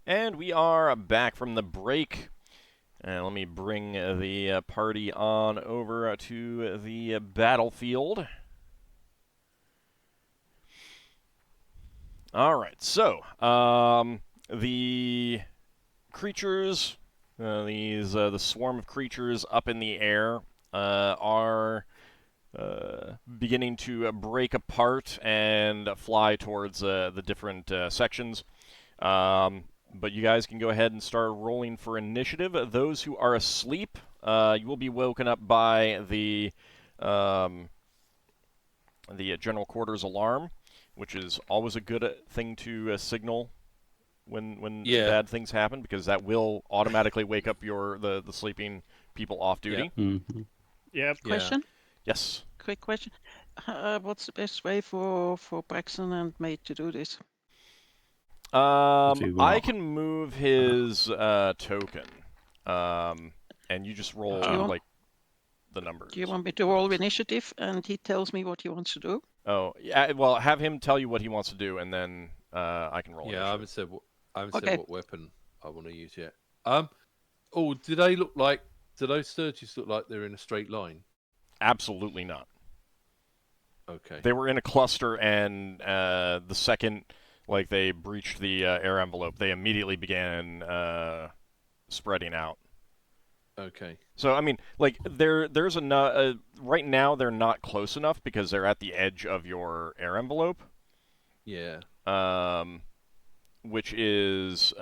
And we are back from the break. Let me bring the party on over to the battlefield. All right, so the creatures, the swarm of creatures up in the air, are beginning to break apart and fly towards the different sections. But you guys can go ahead and start rolling for initiative. Those who are asleep, you will be woken up by the general quarters alarm, which is always a good thing to signal when bad things happen, because that will automatically wake up the sleeping people off duty. Yeah. Question? Yes. Quick question. What's the best way for Braxon and Mage to do this? I can move his token, and you just roll like the numbers. Do you want me to roll initiative and he tells me what he wants to do? Oh, yeah. Well, have him tell you what he wants to do, and then I can roll. Yeah, initiative. I haven't said what weapon I want to use yet. Oh, do those sturges look like they're in a straight line? Absolutely not. Okay. They were in a cluster, and the second they breached the air envelope, they immediately began spreading out. Okay. So I mean, there's enough. Right now, they're not close enough because they're at the edge of your air envelope. Yeah. Which is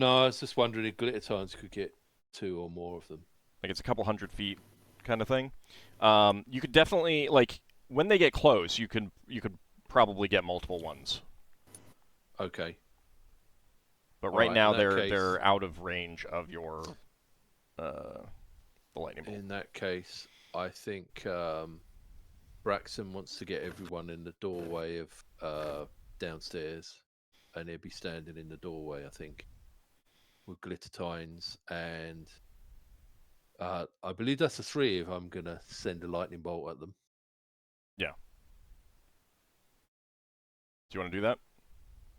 No, I was just wondering if glitter times could get 2 or more of them. It's a couple 100 feet kind of thing. You could definitely when they get close, you could probably get multiple ones. Okay. But right now they're out of range of your the lightning bolt. In that case, I think Braxon wants to get everyone in the doorway of downstairs, and he'll be standing in the doorway, I think, with glitter tines, and I believe that's the 3 if I'm gonna send a lightning bolt at them. Yeah. Do you want to do that?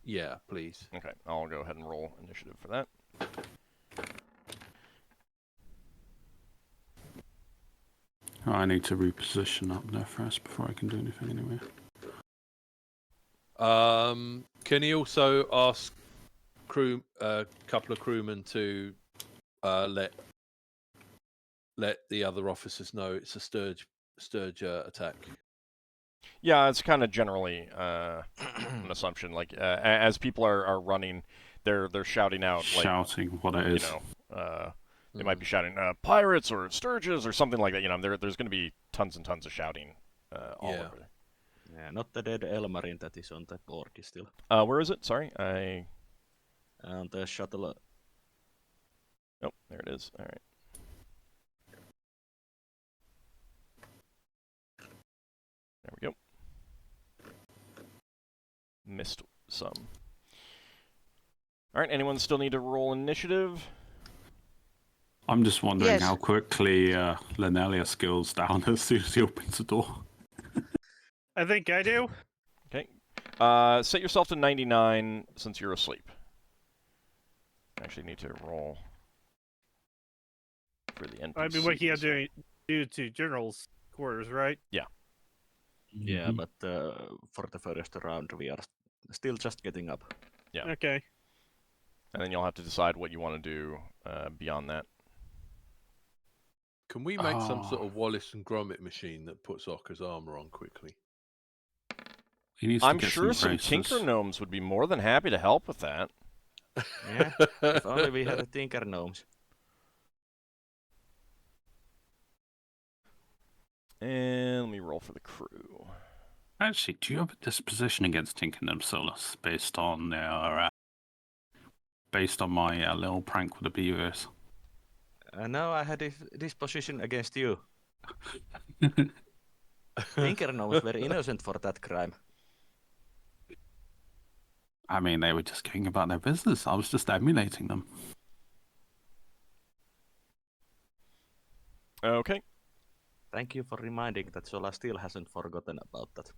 Yeah, please. Okay, I'll go ahead and roll initiative for that. I need to reposition up there first before I can do anything anyway. Can he also ask a couple of crewmen to let the other officers know it's a sturge attack? Yeah, it's kind of generally an assumption. As people are running, they're shouting out, shouting what it is. They might be shouting pirates or sturges or something like that. There's going to be tons and tons of shouting all over there. Yeah, not the dead Elmarin that is on the board still. Where is it? Sorry, On the shuttle. Oh, there it is. All right. There we go. Missed some. All right, anyone still need to roll initiative? I'm just wondering how quickly Linelia skills down as soon as he opens the door. I think I do. Okay. Set yourself to 99 since you're asleep. Actually need to roll for the NPC. I mean, what he had to do to General's quarters, right? Yeah. Yeah, but for the first round, we are still just getting up. Yeah. Okay. And then you'll have to decide what you want to do beyond that. Can we make some sort of Wallace and Gromit machine that puts Ockar's armor on quickly? I'm sure some Tinker Gnomes would be more than happy to help with that. Yeah, if only we had a Tinker Gnomes. And let me roll for the crew. Actually, do you have a disposition against Tinker Gnomes, Solas, based on their my little prank with the beavers? No, I had this position against you. Tinker Gnomes were innocent for that crime. I mean, they were just going about their business. I was just emulating them. Okay. Thank you for reminding that Sola still hasn't forgotten about that.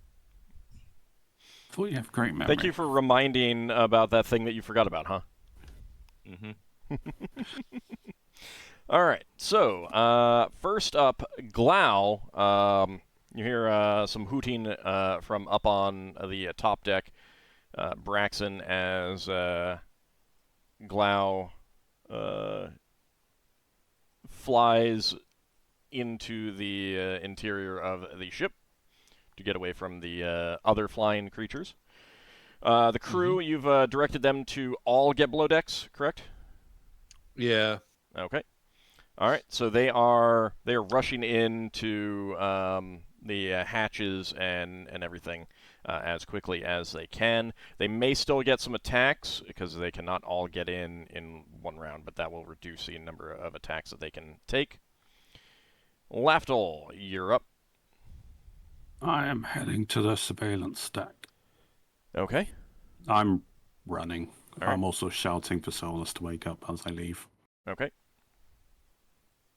thought you have great memory. Thank you for reminding about that thing that you forgot about, huh? Mm-hmm. All right. So, first up, Glau. You hear some hooting from up on the top deck. Braxon as Glau flies into the interior of the ship to get away from the other flying creatures. The crew, you've directed them to all get below decks, correct? Yeah. Okay. All right. So they are rushing into the hatches and everything as quickly as they can. They may still get some attacks because they cannot all get in one round, but that will reduce the number of attacks that they can take. Lafdul, you're up. I am heading to the surveillance deck. Okay. I'm running. All right. I'm also shouting for Solas to wake up as I leave. Okay.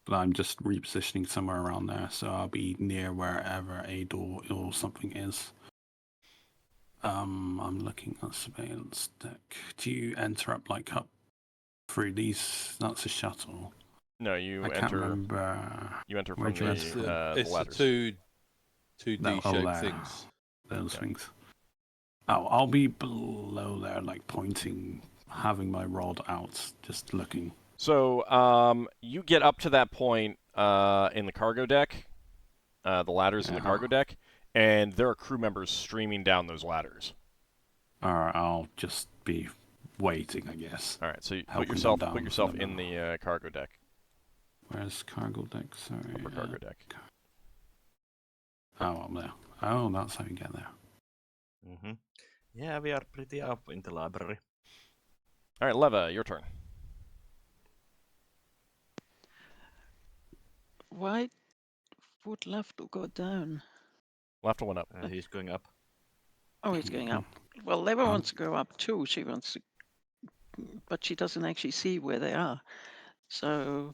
But I'm just repositioning somewhere around there, so I'll be near wherever a door or something is. I'm looking at surveillance deck. Do you enter up like up through these? That's a shuttle. No, you I enter. can't remember. You enter from Where'd you the, enter? the It's ladders. the two No, D-shaped there. things. Those Okay. things. Oh, I'll be below there, like pointing, having my rod out, just looking. So, you get up to that point in the cargo deck, the ladders in the cargo deck, and there are crew members streaming down those ladders. Alright, I'll just be waiting, I guess. All right, so you Helping put them down yourself from in the cargo deck, Where's cargo deck? Sorry. upper cargo deck. Oh, I'm there. Oh, that's how you get there. Mm-hmm. Yeah, we are pretty up in the library. All right, Leva, your turn. Why would Lafdul go down? Lafdul went up. He's going up. Oh, he's going up. Well, Leva wants to go up too. She wants to, but she doesn't actually see where they are. So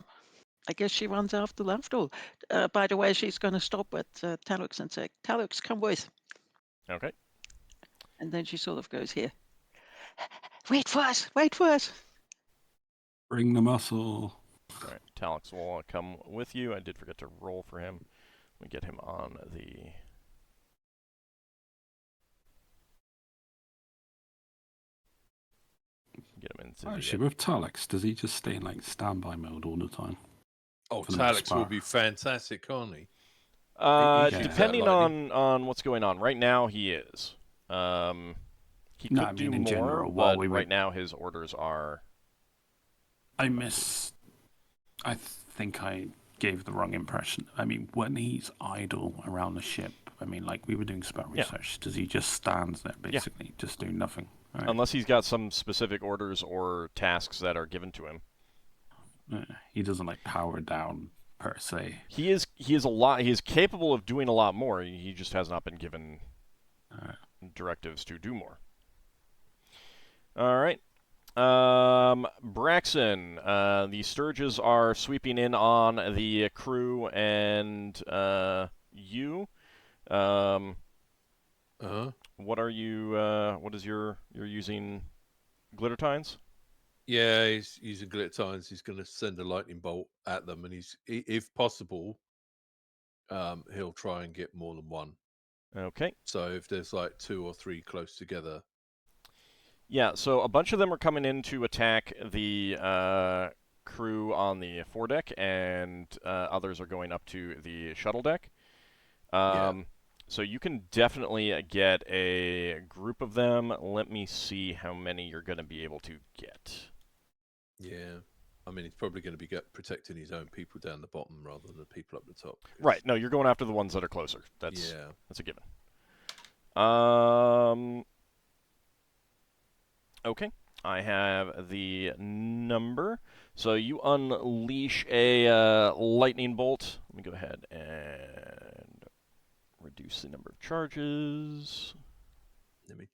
I guess she runs after Lafdul. By the way, she's going to stop at Talux and say, Talux, come with. Okay. And then she sort of goes here. Wait for us! Wait for us! Bring the muscle. All right, Talix will come with you. I did forget to roll for him. Let me get him on the. Get him into Actually, the. with Talix, does he just stay in like standby mode all the time? Oh, For the most Talix will part. be fantastic, can't he? Uh, He shoots depending out lightning. on what's going on. Right now, he is. He could No, I mean, do in more, general, while but we were- right now his orders are. I think I gave the wrong impression. I mean, when he's idle around the ship, I mean, like we were doing spell Yeah. research, does he just stand there basically, just doing nothing? Right. Unless he's got some specific orders or tasks that are given to him. He doesn't like power down per se. He is a lot. He is capable of doing a lot more. He just has not been given directives to do more. All right. Braxon, the Sturges are sweeping in on the crew and you. What are you? What is you're using? Glitter tines? Yeah, he's using glitter tines. He's going to send a lightning bolt at them, and if possible, he'll try and get more than one. Okay. So if there's like 2 or 3 close together. Yeah, so a bunch of them are coming in to attack the crew on the foredeck, and others are going up to the shuttle deck. So you can definitely get a group of them. Let me see how many you're going to be able to get. Yeah. I mean, he's probably going to be protecting his own people down the bottom rather than the people up the top. Right, no, you're going after the ones that are closer. That's a given. Okay, I have the number. So you unleash a lightning bolt. Let me go ahead and reduce the number of charges. Let me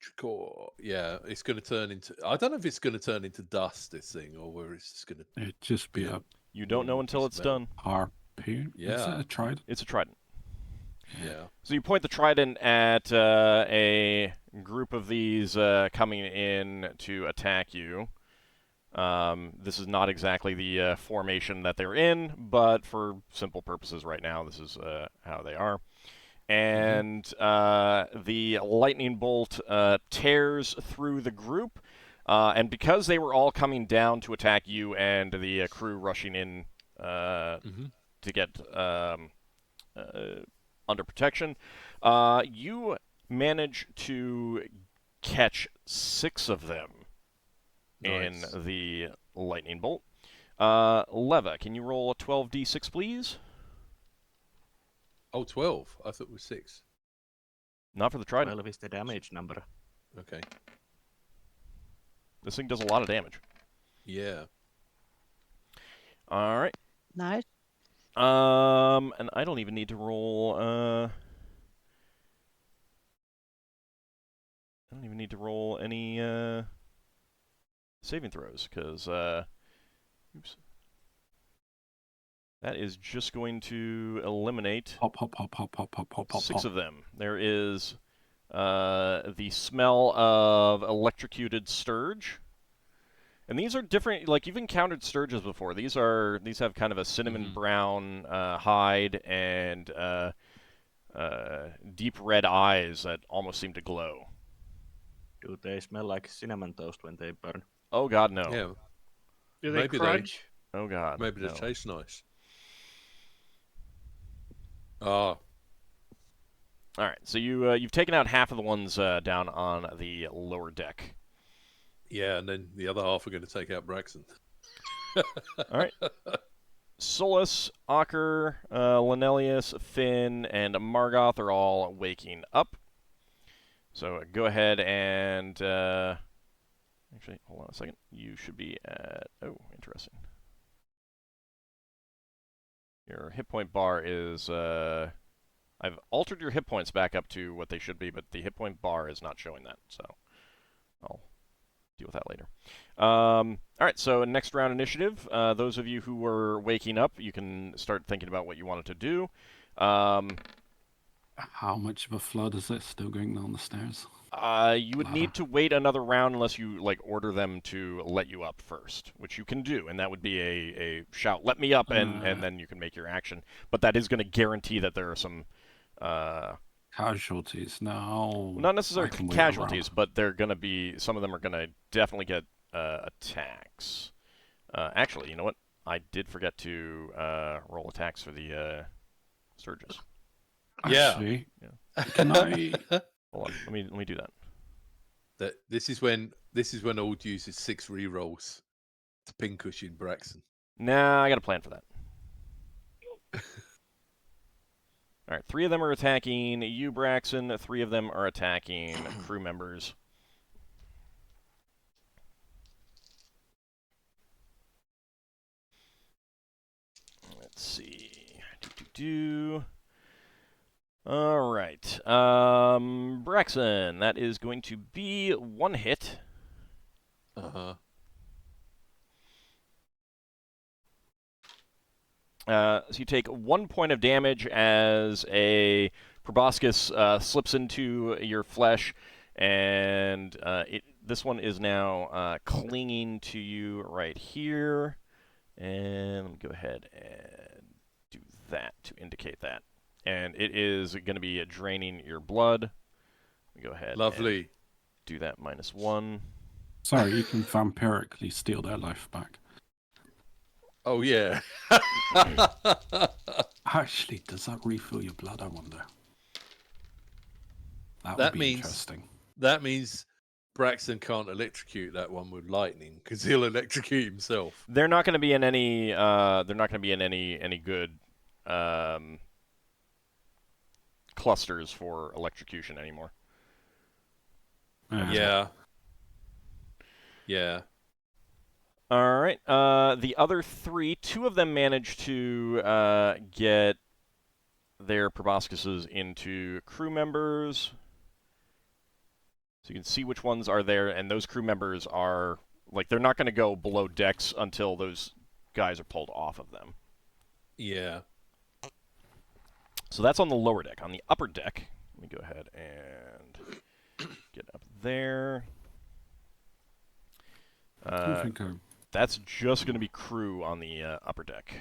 yeah, it's going to turn into. I don't know if it's going to turn into dust, this thing, or whether it's just going to. It'd just be a You don't know until it's done. harpoon. Yeah. Is it a trident? It's a trident. Yeah. So you point the trident at a group of these coming in to attack you. This is not exactly the formation that they're in, but for simple purposes right now, this is how they are. And the lightning bolt tears through the group, and because they were all coming down to attack you and the crew rushing in to get under protection, you manage to catch 6 of them in the lightning bolt. Leva, can you roll a 12d6, please? Oh, 12. I thought it was 6. Not for the trident. 12 is the damage number. Okay. This thing does a lot of damage. Yeah. All right. Nice. And I don't even need to roll. I don't even need to roll any saving throws because oops. That is just going to eliminate Pop, pop, pop, pop, pop, pop, pop, pop, 6 pop. of them. There is the smell of electrocuted sturge. And these are different, like you've encountered sturges before. These have kind of a cinnamon brown hide and deep red eyes that almost seem to glow. Do they smell like cinnamon toast when they burn? Oh god, no. Yeah. Do they Maybe crunch? Oh god. Maybe no. they taste nice. Ah. All right, so you've taken out half of the ones down on the lower deck. Yeah, and then the other half are going to take out Braxon. All right. Solas, Ockar, Linelius, Finn, and Margoth are all waking up. So go ahead and actually, hold on a second. You should be at interesting. Your hit point bar is I've altered your hit points back up to what they should be, but the hit point bar is not showing that. So I'll deal with that later. All right, so next round initiative. Those of you who were waking up, you can start thinking about what you wanted to do. How much of a flood is this still going down the stairs? You would need to wait another round unless you order them to let you up first, which you can do, and that would be a shout, "Let me up," and then you can make your action. But that is going to guarantee that there are some Casualties. No. not necessarily I can wait casualties, around. but they're going to be some of them are going to definitely get attacks. Actually, you know what? I did forget to roll attacks for the Sturges. Actually, Yeah. can I? Hold on, let me do that. This is when Ald uses 6 rerolls to pincushion Braxon. Nah, I got a plan for that. All right, 3 of them are attacking you, Braxon. 3 of them are attacking crew members. Let's see. All right. Braxon, that is going to be 1 hit. Uh-huh. So you take 1 point of damage as a proboscis slips into your flesh, and this one is now clinging to you right here. And let me go ahead and do that to indicate that. And it is going to be draining your blood. Let me go ahead. Lovely. And do that -1. Sorry, you can vampirically steal their life back. Oh, yeah. Actually, does that refill your blood, I wonder? That That would be means- interesting. That means Braxton can't electrocute that one with lightning because he'll electrocute himself. They're not going to be in any. They're not going to be in any good clusters for electrocution anymore. Yeah. Yeah. All right. The other 3, 2 of them managed to get their proboscises into crew members. So you can see which ones are there, and those crew members are they're not going to go below decks until those guys are pulled off of them. Yeah. So that's on the lower deck. On the upper deck, let me go ahead and get up there. I don't think I... That's just going to be crew on the upper deck.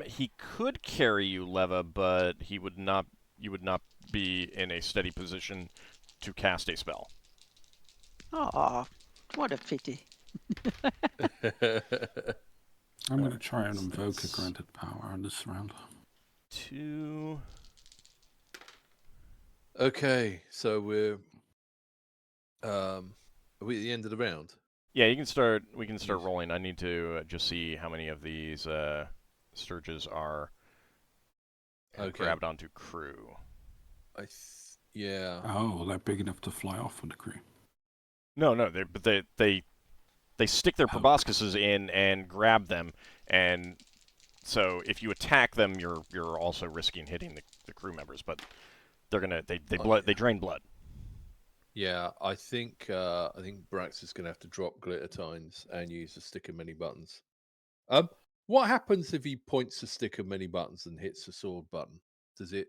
He could carry you, Leva, but he would not. You would not be in a steady position to cast a spell. Oh, what a pity. I'm going to try and invoke a granted power on this round. 2. Okay, so we're are we at the end of the round? Yeah, you can start. We can start Yes. rolling. I need to just see how many of these Sturges are Okay. grabbed onto crew. Yeah. Oh, they're big enough to fly off with the crew. No, but they stick their Oh. proboscises in and grab them, and so if you attack them, you're also risking hitting the crew members. But they're gonna they drain blood. Yeah, I think Brax is going to have to drop glitter tines and use the stick of many buttons. What happens if he points the stick of many buttons and hits the sword button? Does it?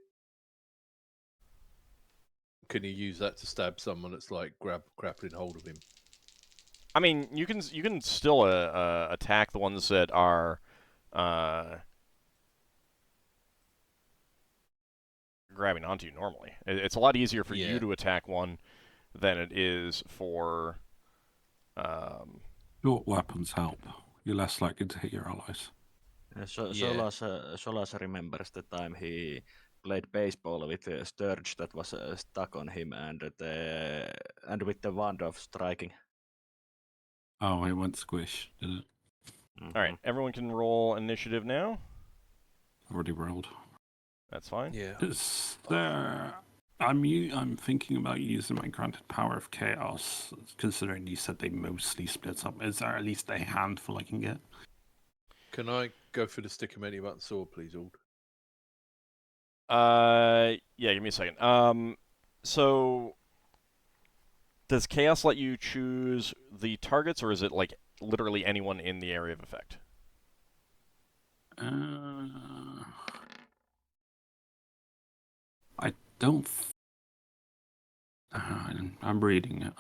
Can he use that to stab someone that's like grappling hold of him? I mean, you can still attack the ones that are grabbing onto you normally. It's a lot easier for you to attack one than it is for. Short weapons help. You're less likely to hit your allies. Solas remembers the time he played baseball with a sturge that was stuck on him, and with the wand of striking. Oh, it went squish, did it? All right, everyone can roll initiative now. Already rolled. That's fine. Yeah. Is there... I'm thinking about using my granted power of chaos, considering you said they mostly split up. Is there at least a handful I can get? Can I go for the stick of many button sword, please, Ald? Yeah, give me a second. So does chaos let you choose the targets, or is it like literally anyone in the area of effect? I don't... I'm reading it.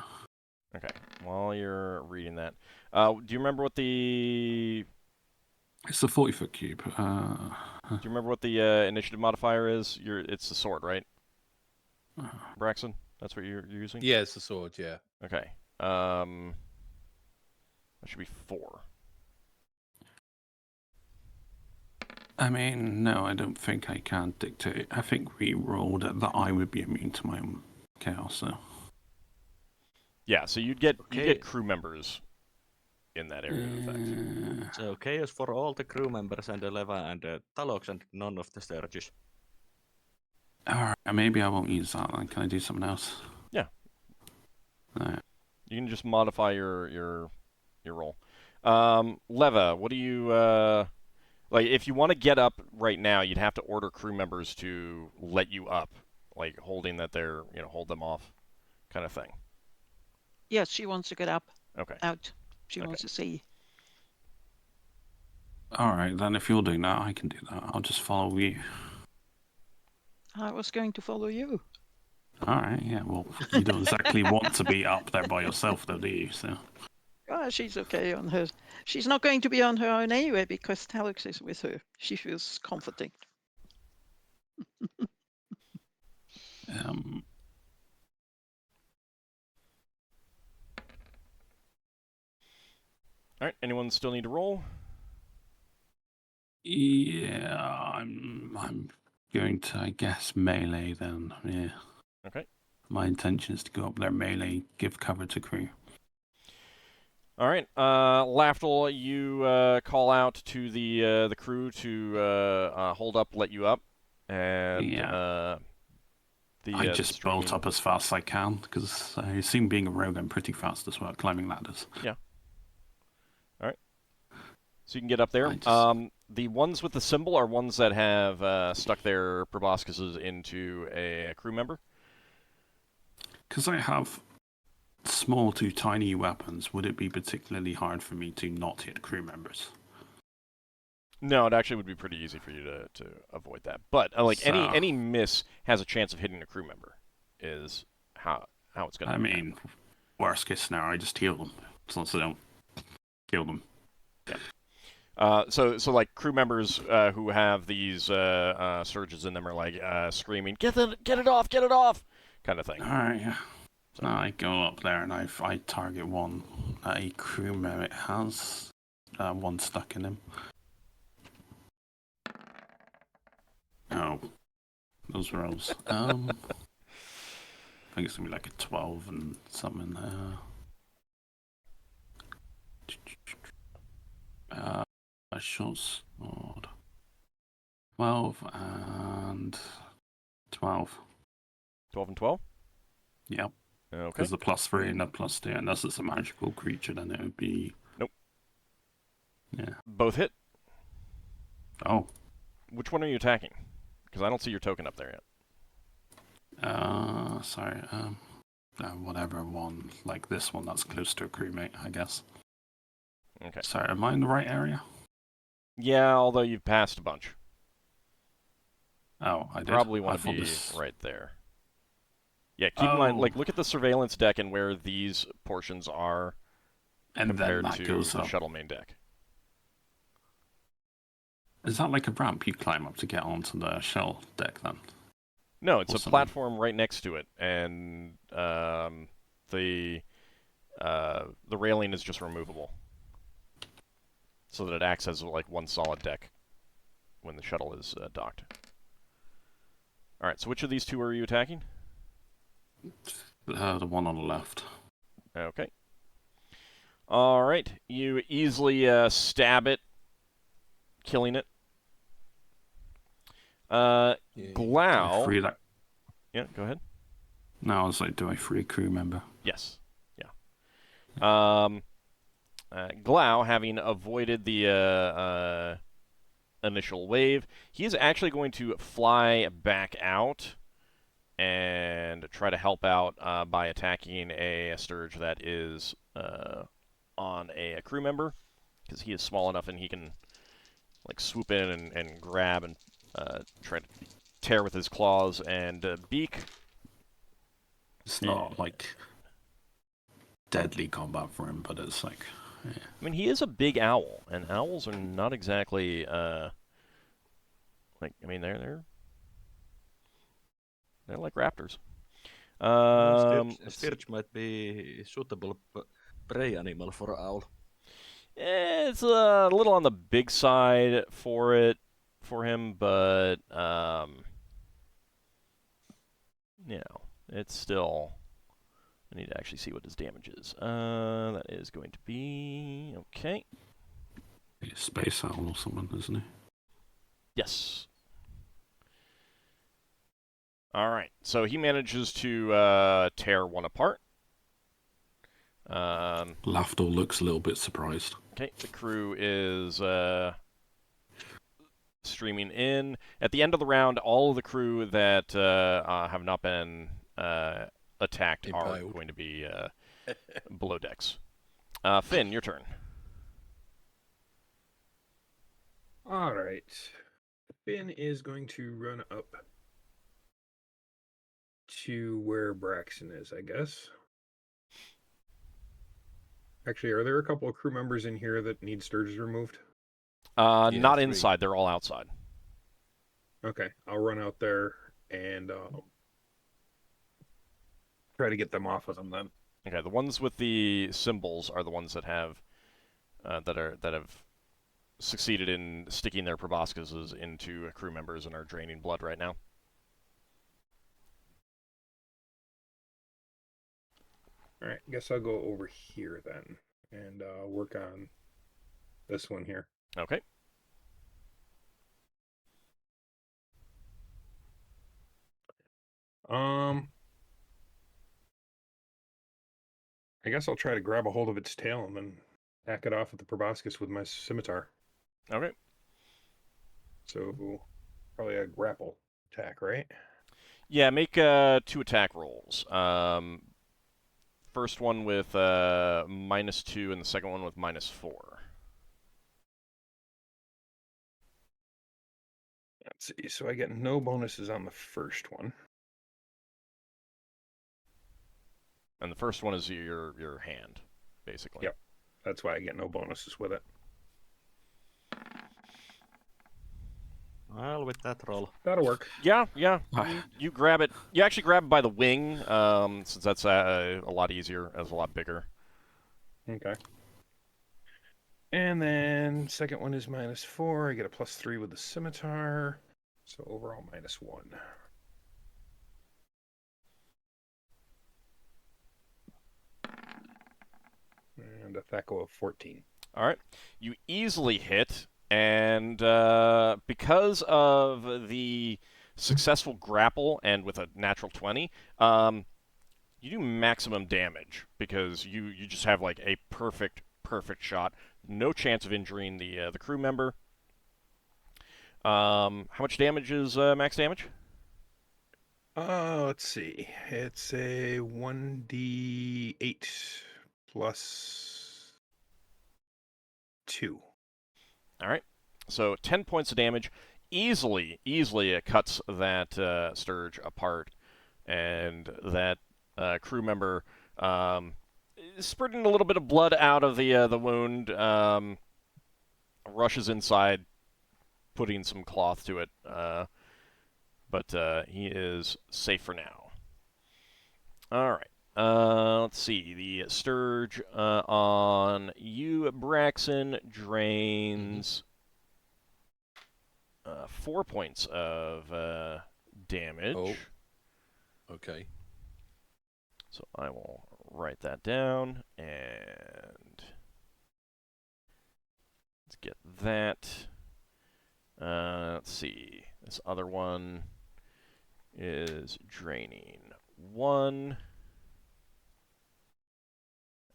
Okay. While you're reading that, do you remember what the It's a 40-foot cube. do you remember what the initiative modifier is? It's the sword, right? Braxon, that's what you're using? Yeah, it's the sword. Yeah. Okay. That should be 4. I mean, no, I don't think I can dictate. I think we rolled it that I would be immune to my own chaos, so... Yeah, so you'd get Okay. crew members in that area of effect. So chaos for all the crew members and the Leva and the Talox and none of the Sturges. Alright, maybe I won't use that then. Can I do something else? Yeah. Alright. You can just modify your roll. Leva, what do you like? If you want to get up right now, you'd have to order crew members to let you up, like holding that they're hold them off, kind of thing. Yes, she wants to get up, Okay. out. She wants to see. Alright, then if you're doing that, I can do that. I'll just follow you. I was going to follow you. Alright, yeah, well, you don't exactly want to be up there by yourself, though, do you? So. She's okay on her. She's not going to be on her own anyway because Talix is with her. She feels comforting. All right. Anyone still need to roll? Yeah, I'm going to, I guess, melee then. Yeah. Okay. My intention is to go up there melee, give cover to crew. All right. Lafdul, you call out to the crew to hold up, let you up, and Yeah. I just bolt up as fast as I can, because I assume being a rogue, I'm pretty fast as well, climbing ladders. Yeah. All right. So you can get up there. The ones with the symbol are ones that have stuck their proboscises into a crew member. Because I have small to tiny weapons, would it be particularly hard for me to not hit crew members? No, it actually would be pretty easy for you to avoid that. But like So- any miss has a chance of hitting a crew member. Is how it's going to. I mean, worst case scenario, I just heal them, as long as I don't kill them. So like crew members who have these surges in them are like screaming, get it off, kind of thing. All right, yeah. So I go up there and I target one. A crew member has one stuck in him. Oh, those rolls. I think it's gonna be like a 12 and something. A short sword. 12 and 12. 12 and 12. Yep. Okay. Because the +3 and the +2, unless it's a magical creature, then it would be. Nope. Yeah. Both hit. Oh. Which one are you attacking? Because I don't see your token up there yet. Sorry. Whatever one, like this one that's close to a crewmate, I guess. Okay. Sorry, am I in the right area? Yeah, although you've passed a bunch. Oh, I did. Probably I want to thought be this... right there. Yeah, keep in mind, Oh. like, look at the surveillance deck and where these portions are And then compared that to goes the up. shuttle main deck. Is that like a ramp you climb up to get onto the shell deck then? No, it's Or a something. platform right next to it, and the railing is just removable, so that it acts as like one solid deck when the shuttle is docked. All right. So which of these two are you attacking? The one on the left. Okay. All right. You easily stab it, killing it. Yeah. Do I Glau. free that? Yeah, go ahead. No, I was like, do I free a crew member? Yes. Yeah. Glau, having avoided the initial wave, he is actually going to fly back out and try to help out by attacking a Sturge that is on a crew member, because he is small enough and he can like swoop in and grab and try to tear with his claws and beak. It's not like deadly combat for him, but it's like, yeah. I mean, he is a big owl, and owls are not exactly like, I mean, they're like raptors. Stirge might be suitable prey animal for owl. It's a little on the big side for him, but you know, it's still. I need to actually see what his damage is. That is going to be okay. He's a space owl or something, isn't he? Yes. All right. So he manages to tear one apart. Lafdul looks a little bit surprised. Okay, the crew is streaming in. At the end of the round, all of the crew that have not been attacked are Impaled. going to be below decks. Finn, your turn. All right. Finn is going to run up to where Braxon is, I guess. Actually, are there a couple of crew members in here that need sturges removed? Yeah, Not 3. inside. They're all outside. Okay, I'll run out there and try to get them off of them then. Okay, the ones with the symbols are the ones that have that have succeeded in sticking their proboscises into crew members and are draining blood right now. All right, guess I'll go over here then and work on this one here. Okay. I guess I'll try to grab a hold of its tail and then hack it off at the proboscis with my scimitar. Okay. So probably a grapple attack, right? Yeah, make 2 attack rolls. First one with -2 and the second one with -4. Let's see. So I get no bonuses on the first one. And the first one is your hand, basically. Yep. That's why I get no bonuses with it. Well, with that roll. That'll work. Yeah. Ah. You grab it. You actually grab it by the wing, since that's a lot easier, as a lot bigger. Okay. And then second one is -4. I get a +3 with the scimitar. So overall -1. And a THAC0 of 14. All right. You easily hit, and because of the successful grapple and with a natural 20, you do maximum damage because you just have like a perfect shot. No chance of injuring the crew member. How much damage is max damage? Let's see. It's a 1d8 plus 2. All right. So 10 points of damage. Easily it cuts that Sturge apart, and that crew member spurting a little bit of blood out of the wound, rushes inside, putting some cloth to it, but he is safe for now. All right. Let's see. The Sturge on you, Braxon, drains 4 points of damage. Oh. Okay. So I will write that down, and let's get that. Let's see. This other one is draining 1.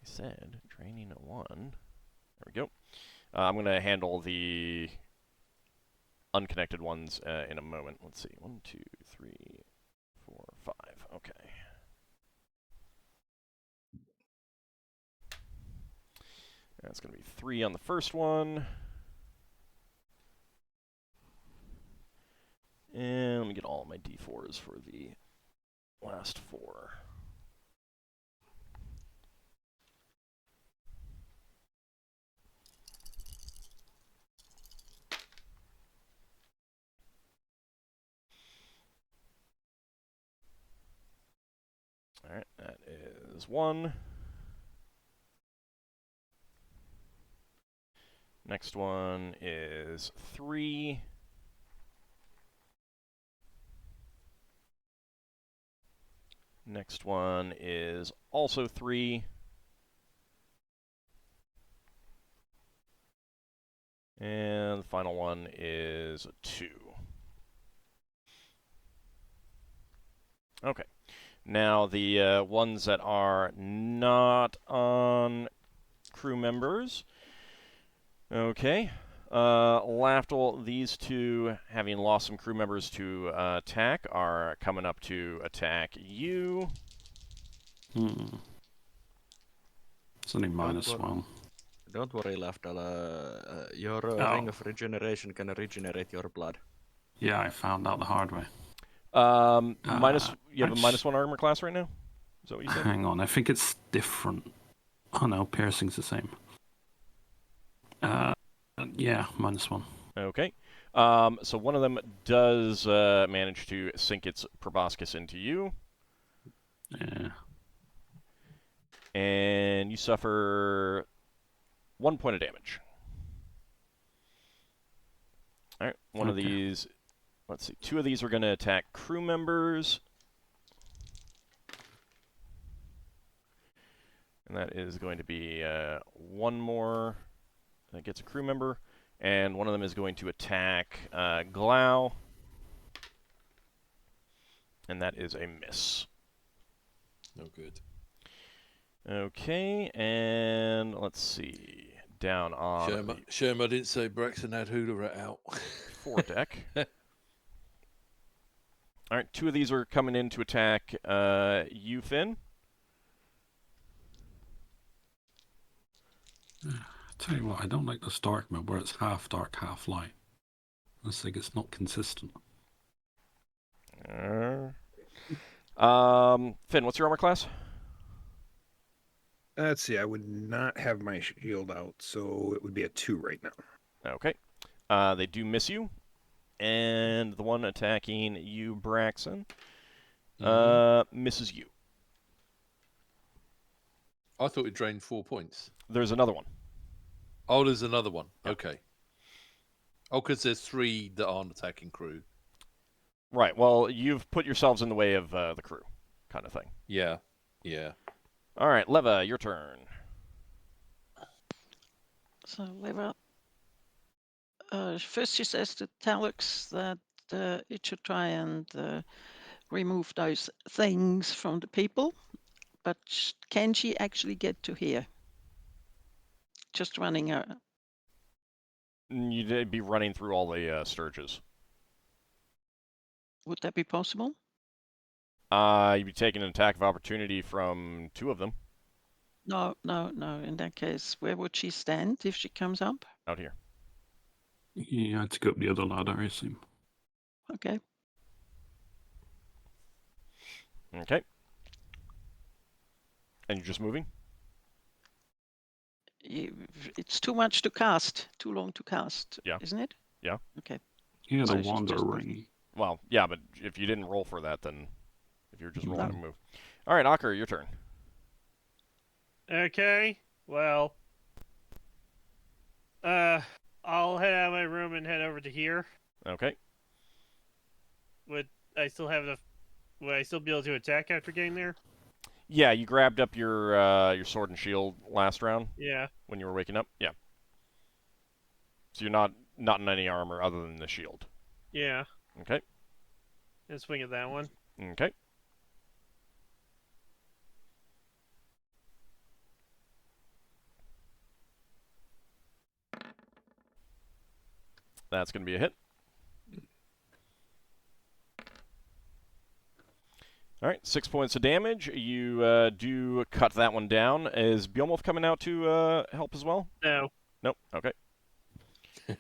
I said draining 1. There we go. I'm going to handle the unconnected ones in a moment. Let's see. 1, 2, 3, 4, 5. Okay. That's going to be 3 on the first one. And let me get all my d4s for the last 4. Alright, that is 1. Next one is 3. Next one is also 3. And the final one is 2. Okay. Now the ones that are not on crew members. Okay. Lafdul, these two, having lost some crew members to attack, are coming up to attack you. It's only -1. Don't worry, Lafdul. Your ring of regeneration can regenerate your blood. Yeah, I found out the hard way. You have a -1 armor class right now? Is that what you said? Hang on, I think it's different. Oh no, piercing's the same. Yeah, -1. Okay. So one of them does manage to sink its proboscis into you. Yeah. And you suffer 1 point of damage. Alright, one of these... Let's see, 2 of these are going to attack crew members. And that is going to be 1 more that gets a crew member. And one of them is going to attack Glau. And that is a miss. No good. Okay, and let's see. Down on Shame I didn't say Braxon had Hooter out. 4 deck. Alright, 2 of these are coming in to attack you, Finn. Tell you what, I don't like this dark mode where it's half dark, half light. It's like it's not consistent. Finn, what's your armor class? Let's see, I would not have my shield out, so it would be a 2 right now. Okay. They do miss you. And the one attacking you, Braxon, misses you. I thought it drained 4 points. There's another one. Oh, there's another one. Yep. Okay. Oh, because there's 3 that aren't attacking crew. Right. Well, you've put yourselves in the way of the crew, kind of thing. Yeah. Yeah. All right, Leva, your turn. So Leva, first she says to Talux that it should try and remove those things from the people, but can she actually get to here? Just running her. You'd be running through all the Sturges. Would that be possible? You'd be taking an attack of opportunity from 2 of them. No. In that case, where would she stand if she comes up? Out here. You had to go up the other ladder, I assume. Okay. Okay. And you're just moving? It's too much to cast. Too long to cast. Yeah. Isn't it? Yeah. Okay. Yeah, So the she's wander just- ring. Well, yeah, but if you didn't roll for that, then if you're just rolling No. to move. All right, Ockar, your turn. Okay, well, I'll head out of my room and head over to here. Okay. Would I still have enough? Would I still be able to attack after getting there? Yeah, you grabbed up your sword and shield last round Yeah. when you were waking up. Yeah. So you're not in any armor other than the shield. Yeah. Okay. And swing at that one. Okay. That's going to be a hit. All right, 6 points of damage. You do cut that one down. Is Beowulf coming out to help as well? No. Nope. Okay.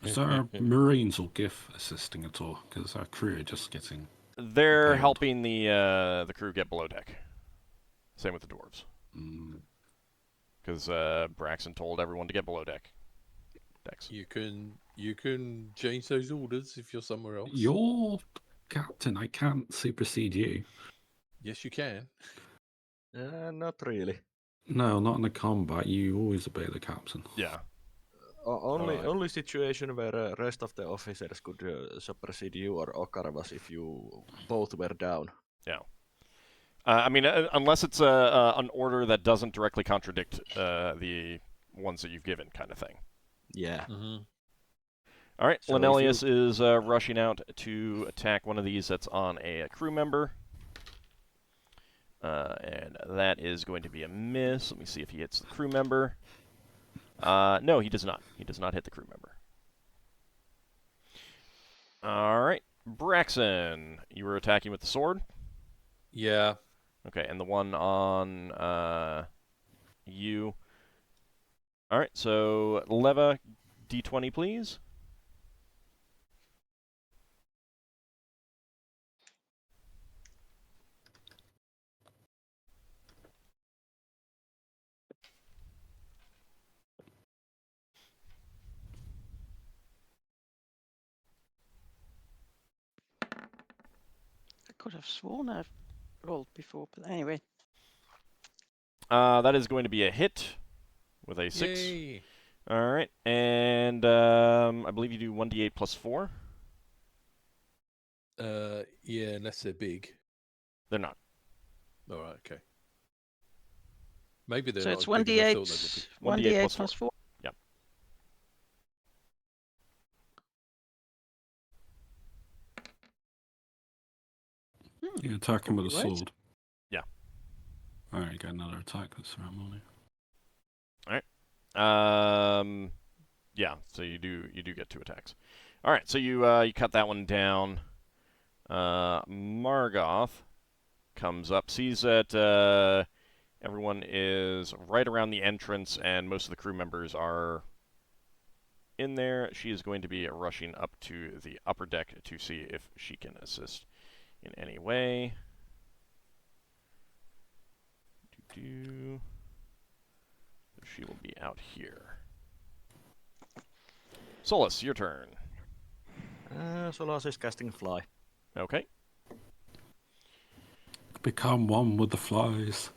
Is our Marines or GIF assisting at all? Because our crew are just getting... They're Impaled. helping the crew get below deck. Same with the dwarves. Because Braxon told everyone to get below deck. Decks. You can change those orders if you're somewhere else. You're captain. I can't supersede you. Yes, you can. Not really. No, not in the combat. You always obey the captain. Yeah. Only situation where rest of the officers could supersede you or Ockar was if you both were down. Yeah. I mean, unless it's an order that doesn't directly contradict the ones that you've given, kind of thing. Yeah. Mm-hmm. All right, So if Linelius is rushing out to attack one of these that's on a crew member. And that is going to be a miss. Let me see if he hits the crew member. No, he does not. He does not hit the crew member. All right, Braxon, you were attacking with the sword? Yeah. Okay, and the one on you. All right, so Leva, D20, please. I could have sworn I've rolled before, but anyway. That is going to be a hit with a 6. Yay. All right, and I believe you do 1d8 plus 4. Yeah, unless they're big. They're not. All right, okay. Maybe they're So not it's as big as I 1d8, thought they would be. 1d8 1d8 plus 4. 4. Yep. You attack him with a Right. sword. Yeah. Alright, get another attack this round, money. Yeah. So you do get 2 attacks. All right. So you cut that one down. Margoth comes up, sees that everyone is right around the entrance, and most of the crew members are in there. She is going to be rushing up to the upper deck to see if she can assist in any way. She will be out here. Solas, your turn. Solas is casting Fly. Okay. Become one with the flies.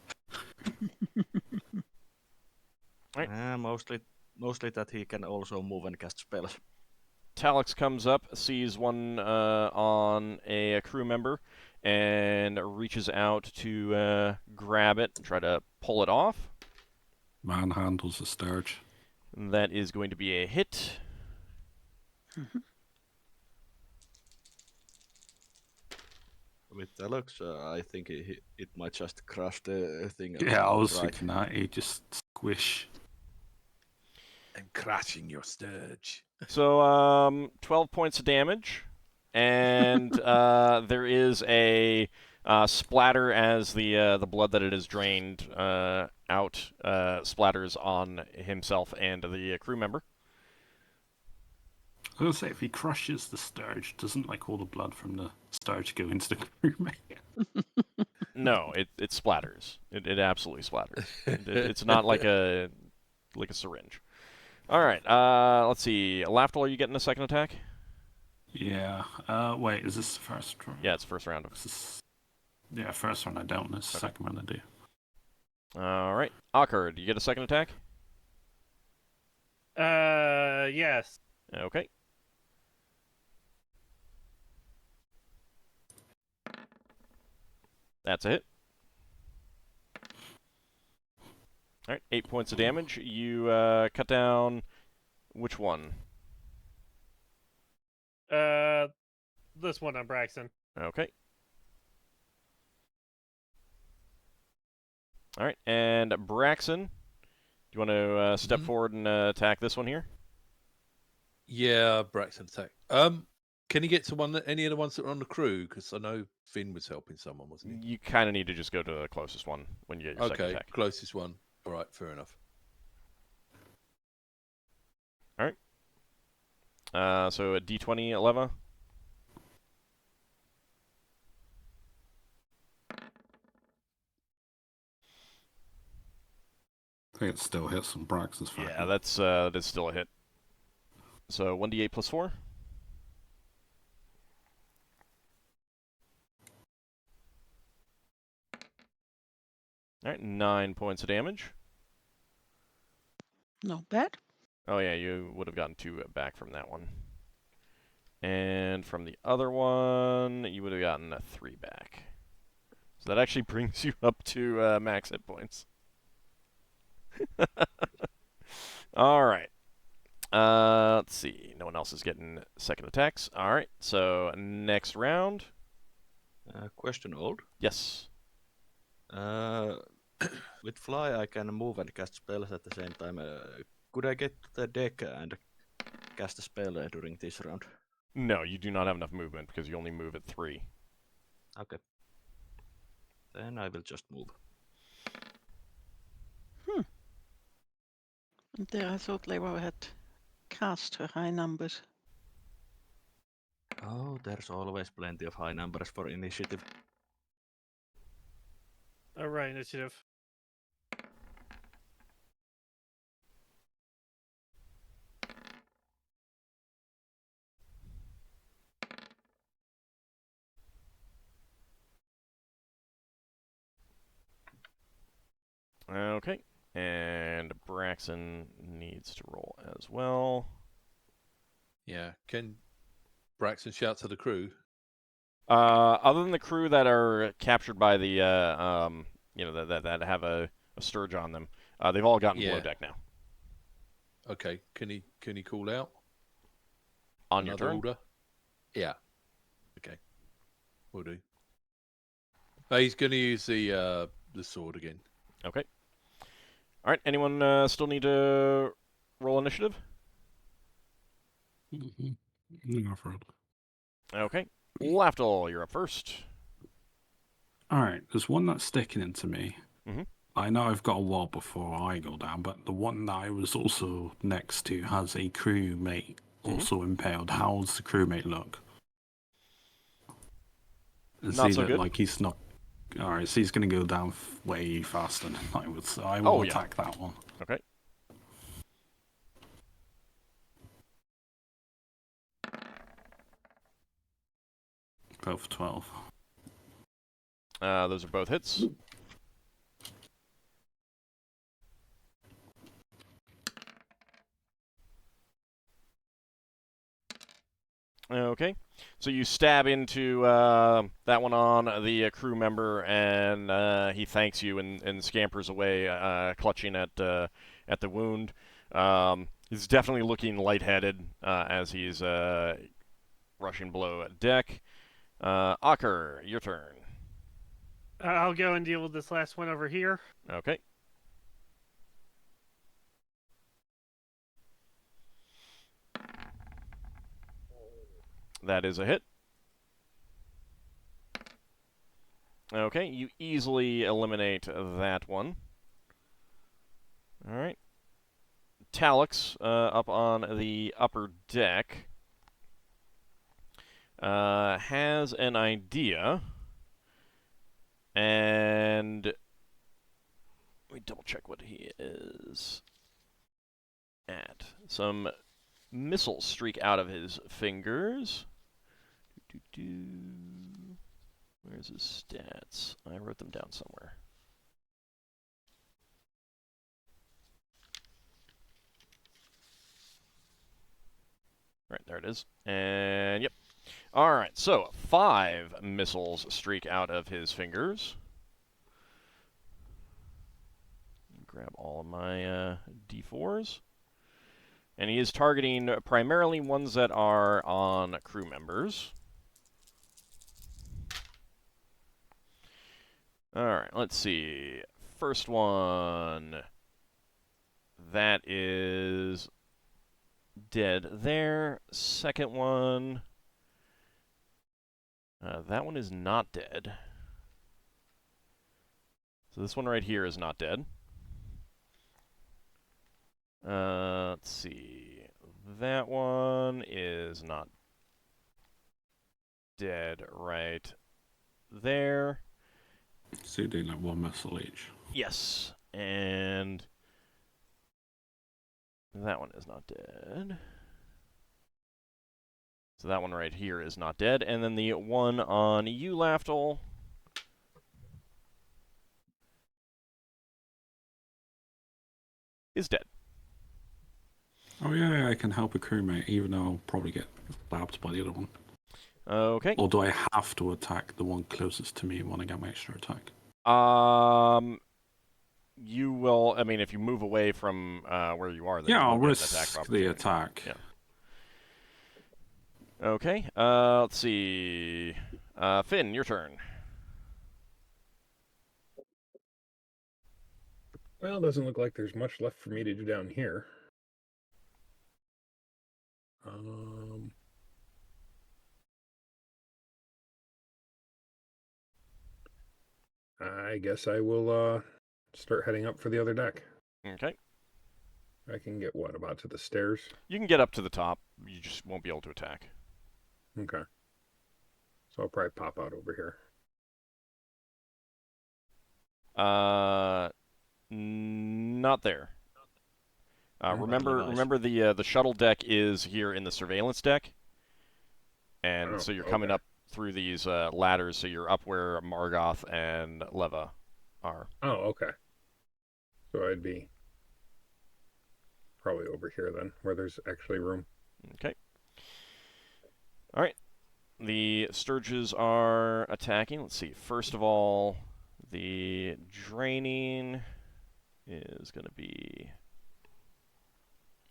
Right. Mostly that he can also move and cast spells. Talix comes up, sees one on a crew member, and reaches out to grab it and try to pull it off. Manhandles the Sturge. That is going to be a hit. With the looks, I think it might just crush the thing. Yeah, I was right. thinking that. He just squish. I'm crashing your Sturge. So, 12 points of damage, and there is a splatter as the blood that it has drained out splatters on himself and the crew member. I was gonna say, if he crushes the Sturge, doesn't like all the blood from the Sturge go into the crewmate? No, it splatters. It absolutely splatters. It's not like a syringe. All right. Let's see. Lafdul, are you getting a second attack? Yeah. Wait, is this the first round? Yeah, it's first round. Yeah, first one I don't. This second one I do. All right. Ockar, do you get a second attack? Yes. Okay. That's a hit. All right, 8 points of damage. You cut down which one? This one on Braxon. Okay. All right, and Braxon, do you want to step forward and attack this one here? Yeah, Braxton attack. Can you get to any of the ones that are on the crew? Because I know Finn was helping someone, wasn't he? You kind of need to just go to the closest one when you get your second Okay, attack. closest one. All right, fair enough. All right. So a D20, Leva. I think it still hits some Brax's fucking. Yeah, that's still a hit. So 1d8 plus 4. All right, 9 points of damage. Not bad. Oh yeah, you would have gotten 2 back from that one. And from the other one, you would have gotten a 3 back. So that actually brings you up to max hit points. All right. Let's see. No one else is getting second attacks. All right. So next round. Question, Old. Yes. With Fly, I can move and cast spells at the same time. Could I get to the deck and cast a spell during this round? No, you do not have enough movement because you only move at 3. Okay. Then I will just move. And there I thought Levo had cast her high numbers. Oh, there's always plenty of high numbers for initiative. All right, initiative. Okay. And Braxon needs to roll as well. Yeah, can Braxton shout to the crew? Other than the crew that are captured by the, that have a Sturge on them, they've all gotten below deck now. Okay, can he call out? On your Another turn? order? Yeah. Okay. Will do. He's going to use the sword again. Okay. All right. Anyone still need to roll initiative? No, for it. Okay. Lafdul, you're up first. All right, there's one that's sticking into me. Mhm. I know I've got a while before I go down, but the one that I was also next to has a crewmate also impaled. How's the crewmate look? Does Not he so look good. like he's not? Alright, so he's going to go down way faster than I would. So I will Oh, yeah. attack that one. Okay. Both 12. Those are both hits. Okay, so you stab into that one on the crew member, and he thanks you and scampers away, clutching at the wound. He's definitely looking lightheaded as he's rushing below deck. Ockar, your turn. I'll go and deal with this last one over here. Okay. That is a hit. Okay, you easily eliminate that one. All right. Talix, up on the upper deck, has an idea, and let me double check what he is at. Some missiles streak out of his fingers. Where's his stats? I wrote them down somewhere. Right, there it is. And yep. Alright, so 5 missiles streak out of his fingers. Grab all of my D4s. And he is targeting primarily ones that are on crew members. Alright, let's see. First one. That is dead there. Second one. That one is not dead. So this one right here is not dead. Let's see. That one is not dead right there. So you're doing like 1 missile each. Yes. And that one is not dead. So that one right here is not dead. And then the one on you, Lafdul, is dead. Oh yeah, I can help a crewmate, even though I'll probably get stabbed by the other one. Okay. Or do I have to attack the one closest to me when I get my extra attack? You will. I mean, if you move away from where you are, then Yeah, you I'll will get an risk attack of the opportunity. attack. Yeah. Okay. Let's see. Finn, your turn. Well, it doesn't look like there's much left for me to do down here. I guess I will start heading up for the other deck. Okay. I can get what, about to the stairs? You can get up to the top. You just won't be able to attack. Okay. So I'll probably pop out over here. Not there. Friendly Remember the shuttle deck is here in the surveillance deck, and Oh, so you're coming okay. up through these ladders. So you're up where Margoth and Leva are. Oh, okay. So I'd be probably over here then, where there's actually room. Okay. All right. The Sturges are attacking. Let's see. First of all, the draining is going to be...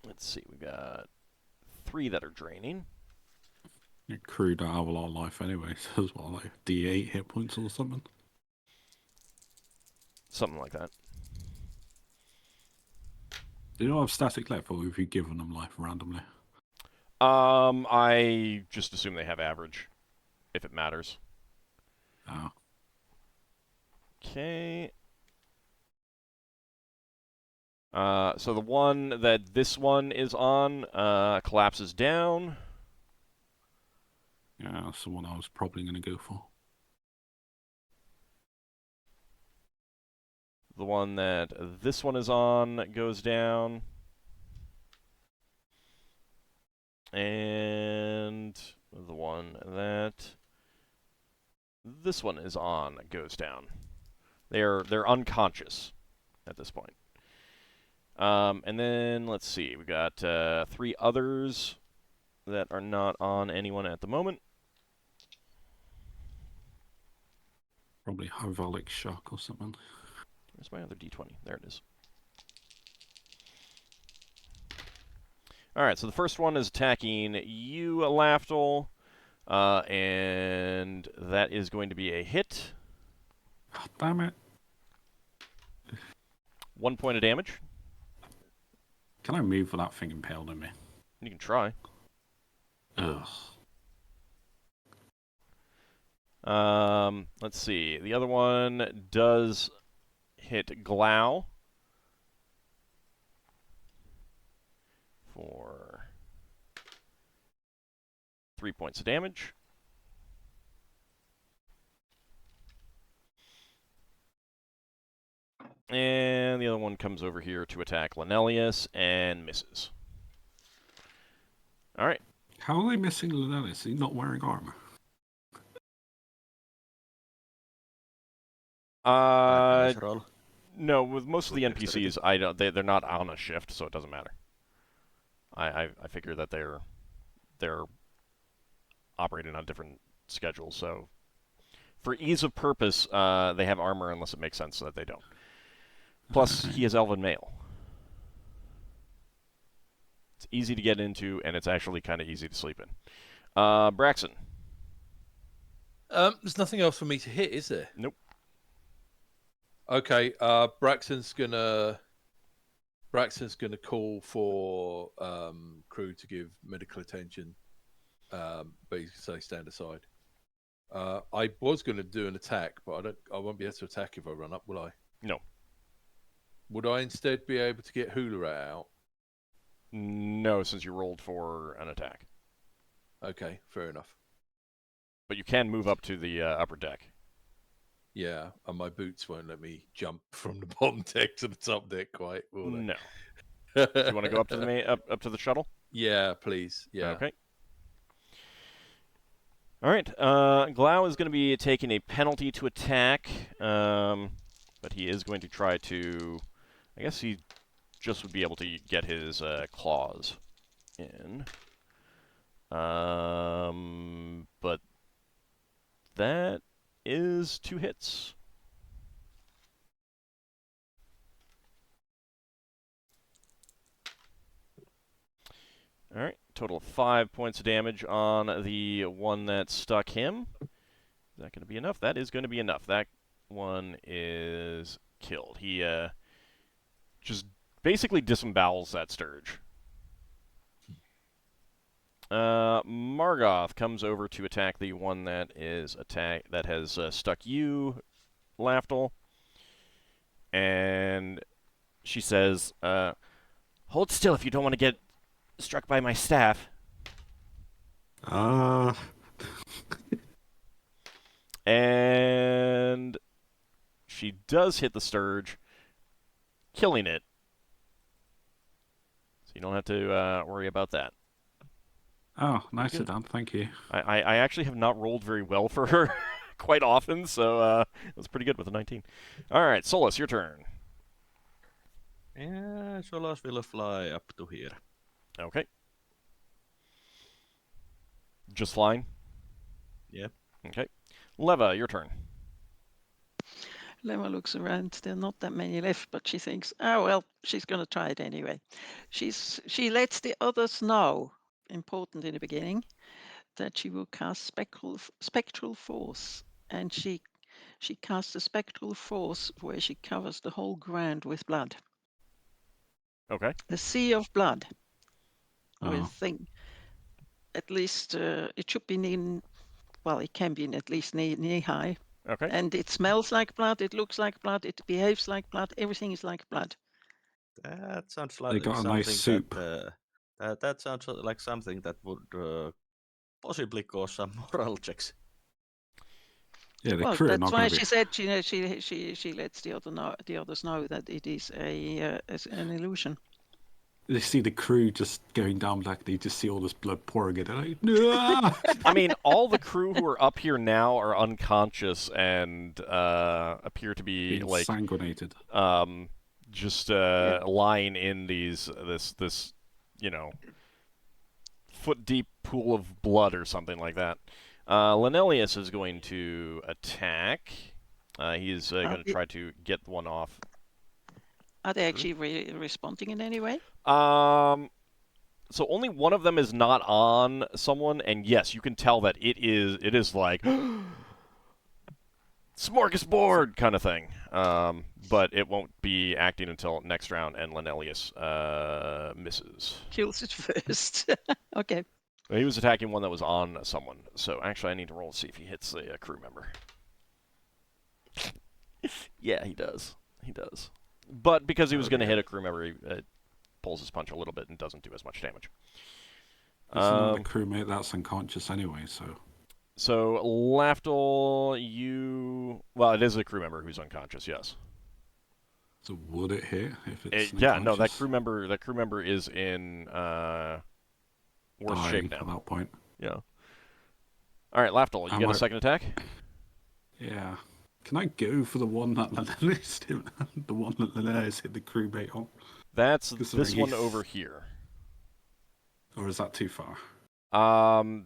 Let's see. We've got 3 that are draining. Your crew don't have a lot of life anyway, so it's what, like D8 hit points or something? Something like that. Do you not have static life, or have you given them life randomly? I just assume they have average, if it matters. Oh. Okay. So the one that this one is on collapses down. Yeah, that's the one I was probably going to go for. The one that this one is on goes down. And the one that this one is on goes down. They're unconscious at this point. And then let's see, we got 3 others that are not on anyone at the moment. Probably Hydraulic Shock or something. Where's my other d20? There it is. All right, so the first one is attacking you, Lafdul, and that is going to be a hit. Oh, damn it. 1 point of damage. Can I move without thing impaled on me? You can try. Ugh. Let's see. The other one does hit Glow for 3 points of damage. And the other one comes over here to attack Lenelius and misses. All right. How are they missing Lenelius? He's not wearing armor. Nice roll. No, with most of the Good NPCs, I don't. They're not on a shift, so it doesn't matter. I figure that they're operating on different schedules, so for ease of purpose, they have armor unless it makes sense that they don't. Plus, he is Elven Male. It's easy to get into, and it's actually kind of easy to sleep in. Braxon. There's nothing else for me to hit, is there? Nope. Okay, Braxton's gonna call for crew to give medical attention, but he's gonna say stand aside. I was gonna do an attack, but I won't be able to attack if I run up, will I? No. Would I instead be able to get Hula out? No, since you rolled for an attack. Okay, fair enough. But you can move up to the upper deck. Yeah, and my boots won't let me jump from the bottom deck to the top deck quite, will they? No. Do you want to go up to the up to the shuttle? Yeah, please. Yeah. Okay. All right. Glow is going to be taking a penalty to attack, but he is going to try to. I guess he just would be able to get his claws in. But that is 2 hits. All right, total of 5 points of damage on the one that stuck him. Is that going to be enough? That is going to be enough. That one is killed. He just basically disembowels that Sturge. Margoth comes over to attack the one that is that has stuck you, Lafdul, and she says, "Hold still if you don't want to get struck by my staff." And she does hit the Sturge, killing it. So you don't have to worry about that. Oh, nicely done. Thank you. I actually have not rolled very well for her quite often, so it was pretty good with a 19. All right, Solas, your turn. Yeah, Solas will fly up to here. Okay. Just flying? Yep. Okay. Leva, your turn. Lema looks around. There are not that many left, but she thinks, oh, well, she's going to try it anyway. She lets the others know, important in the beginning, that she will cast spectral force. And she casts a spectral force where she covers the whole ground with blood. Okay. A sea of blood. I Oh. think at least it should be it can be at least knee high. Okay. And it smells like blood, it looks like blood, it behaves like blood, everything is like blood. That sounds They like got a something nice soup. that sounds like something that would possibly cause some moral checks. Yeah, the Well, crew are that's not why going to be. she said she lets the others know that it is an illusion. They see the crew just going down black. They just see all this blood pouring in. They're like, no. I mean, all the crew who are up here now are unconscious and appear to be Being like sanguinated. just lying in this foot deep pool of blood or something like that. Lenelius is going to attack. He's going to try to get one off. Are they actually responding in any way? So only one of them is not on someone, and yes, you can tell that it is like smorgasbord kind of thing. But it won't be acting until next round, and Lenelius misses. Kills it first. Okay. He was attacking one that was on someone, so actually I need to roll to see if he hits a crew member. Yeah, he does. He does. But because he was going to hit a crew member, he pulls his punch a little bit and doesn't do as much damage. There's another crewmate that's unconscious anyway, so... So, Lafdul, well, it is a crew member who's unconscious, yes. So would it hit if it's Yeah, no, that unconscious? crew member is in worse Dying shape now. at that point. Yeah. Alright, Lafdul, you get a second attack? Yeah. Can I go for the one that Lenelius hit, the one that Lenelius hit the crewmate on? That's this one over here. Or is that too far?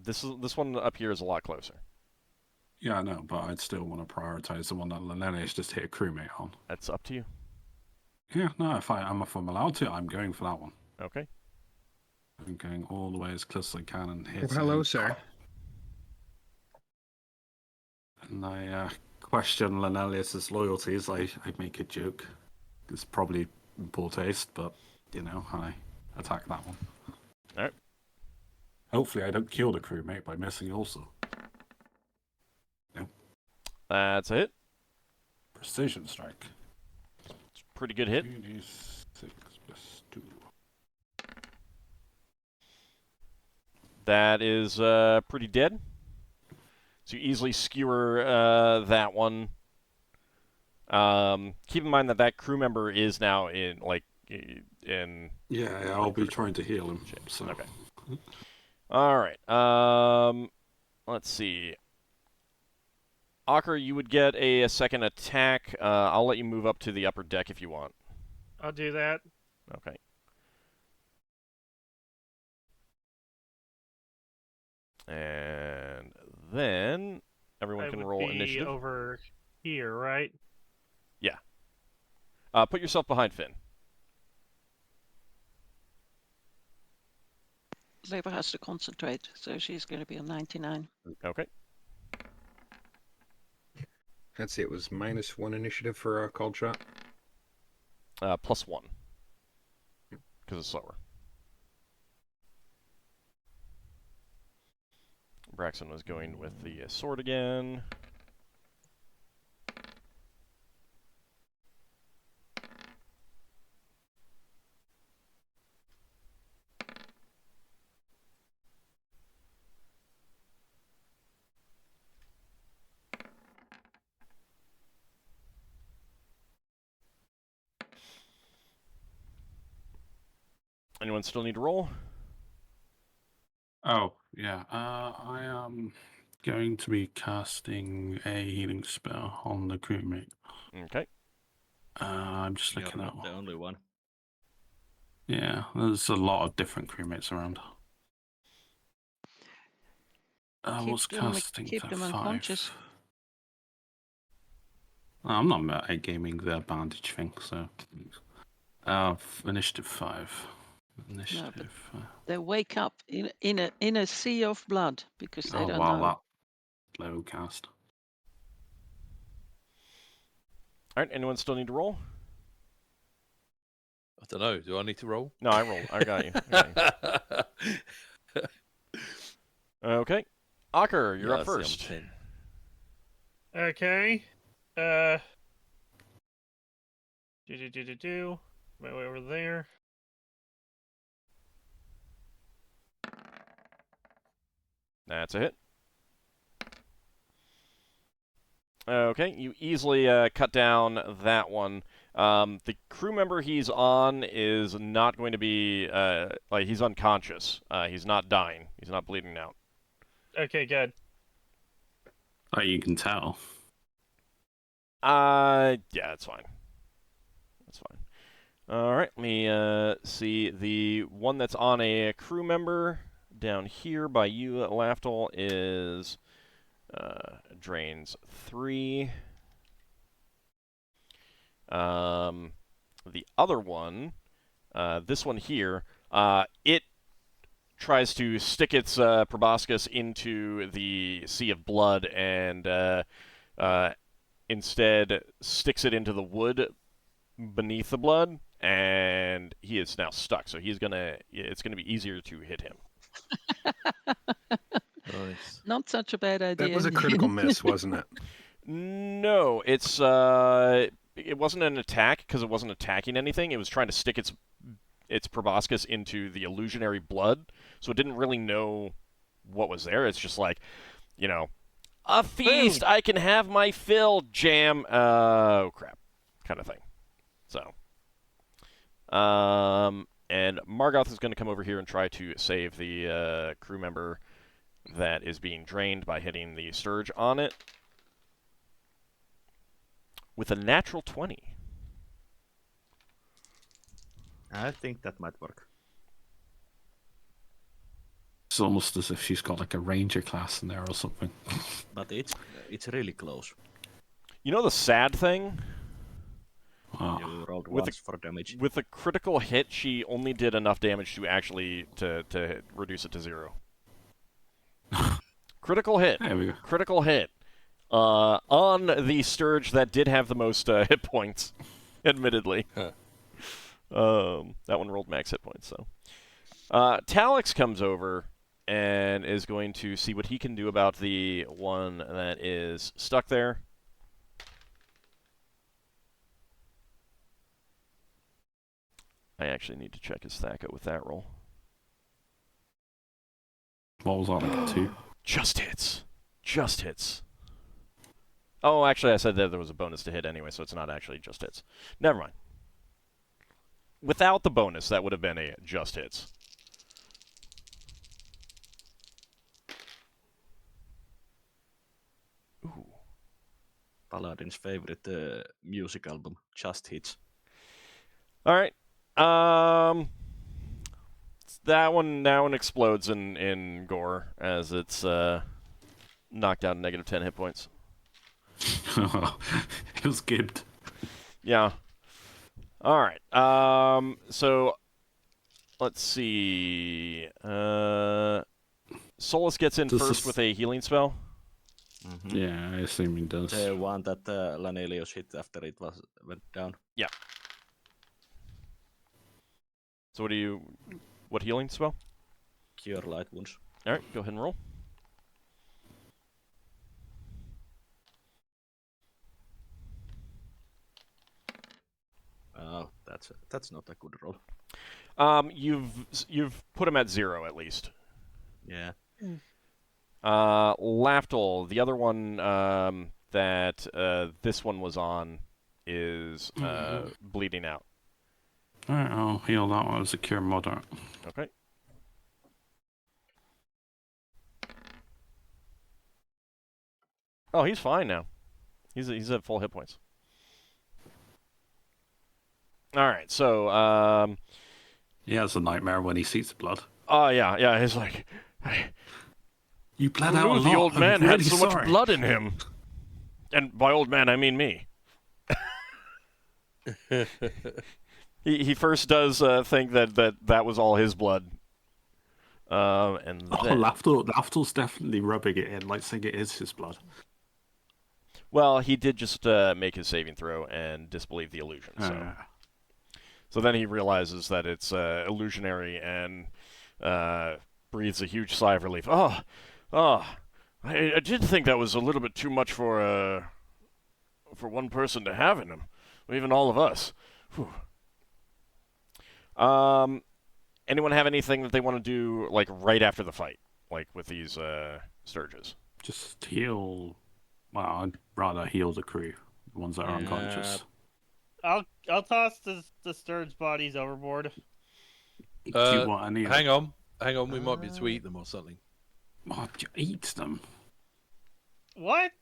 This one up here is a lot closer. Yeah, I know, but I'd still want to prioritize the one that Lenelius just hit a crewmate on. That's up to you. Yeah, no, if I'm allowed to, I'm going for that one. Okay. I'm going all the way as close as I can and hit. Well, hello, sir. And I question Lenelius's loyalties. I make a joke. It's probably in poor taste, but, I attack that one. Alright. Hopefully I don't kill the crewmate by missing also. Nope. That's a hit. Precision strike. It's a pretty good hit. 2d6 plus 2. That is pretty dead. So you easily skewer that one. Keep in mind that crew member is now in. Yeah, I'll be trying to heal him. So. Okay. All right. Let's see. Ockar, you would get a second attack. I'll let you move up to the upper deck if you want. I'll do that. Okay. And then everyone can roll initiative. Over here, right? Yeah. Put yourself behind Finn. Leva has to concentrate, so she's going to be on 99. Okay. Let's see, it was -1 initiative for a called shot. +1. Because it's slower. Braxon was going with the sword again. Anyone still need to roll? Oh, yeah. I am going to be casting a healing spell on the crewmate. Okay. I'm just You're looking at not the only one. Yeah, there's a lot of different crewmates around. I was casting keep to them 5. unconscious. I'm not meta gaming the bandage thing, so. Initiative 5. Initiative. They wake up in a sea of blood because they don't know. That low cast. All right. Anyone still need to roll? I don't know. Do I need to roll? No, I rolled. I got you. Okay. Ockar, you're up first. Okay. my way over there. That's a hit. Okay, you easily cut down that one. The crew member he's on is not going to be, like, he's unconscious. He's not dying. He's not bleeding out. Okay, good. Oh, you can tell. Yeah, that's fine. That's fine. All right, let me see. The one that's on a crew member down here by you, Lafdul, is drains 3. The other one, this one here, it tries to stick its proboscis into the sea of blood and instead sticks it into the wood beneath the blood, and he is now stuck. So it's gonna be easier to hit him. Nice. Not such a bad idea. That was a critical miss, wasn't it? No, it wasn't an attack because it wasn't attacking anything. It was trying to stick its proboscis into the illusionary blood, so it didn't really know what was there. It's just like, a feast. I can have my fill. Jam. Oh crap, kind of thing. So, and Margoth is going to come over here and try to save the crew member that is being drained by hitting the Sturge on it with a natural 20. I think that might work. It's almost as if she's got like a ranger class in there or something. But it's really close. You know the sad thing? Wow. You rolled With once for damage. With a critical hit, she only did enough damage to actually to reduce it to 0. Critical hit. There we go. Critical hit. On the Sturge that did have the most hit points, admittedly. Huh. That one rolled max hit points, so. Talix comes over and is going to see what he can do about the one that is stuck there. I actually need to check his Thaka with that roll. What was that, like a 2? Just hits. Just hits. Oh, actually, I said that there was a bonus to hit anyway, so it's not actually just hits. Never mind. Without the bonus, that would have been a just hits. Ooh. Paladin's favorite music album, Just Hits. All right. That one explodes in gore as it's knocked out negative 10 hit points. It was gibbed. Yeah. All right. So let's see. Solas gets in first with a healing spell. Mm-hmm. Yeah, I assume he does. The one that Lanelius hit after it went down. Yeah. So what healing spell? Cure light wounds. All right, go ahead and roll. Oh, that's not a good roll. You've put him at 0 at least. Yeah. Lafdul, the other one that this one was on, is bleeding out. Alright, I'll heal that one as a cure moderate. Okay. Oh, he's fine now. He's at full hit points. All right, so He has a nightmare when he sees the blood. oh yeah, he's like, You bled who out a knew lot. the old I'm man had really so much sorry. blood in him. And by old man, I mean me. He first does think that was all his blood. And then, Lafdul's definitely rubbing it in, like saying it is his blood. well, he did just make his saving throw and disbelieve the illusion. So then he realizes that it's illusionary and breathes a huge sigh of relief. I did think that was a little bit too much for one person to have in him, or even all of us. Whew. Anyone have anything that they want to do, like, right after the fight? Like, with these, Sturges? Just heal. Well, I'd rather heal the crew, the ones that are unconscious. I'll toss the Sturge bodies overboard. Do you want any? Hang on. We might be able to eat them or something. Oh, you eat them. What?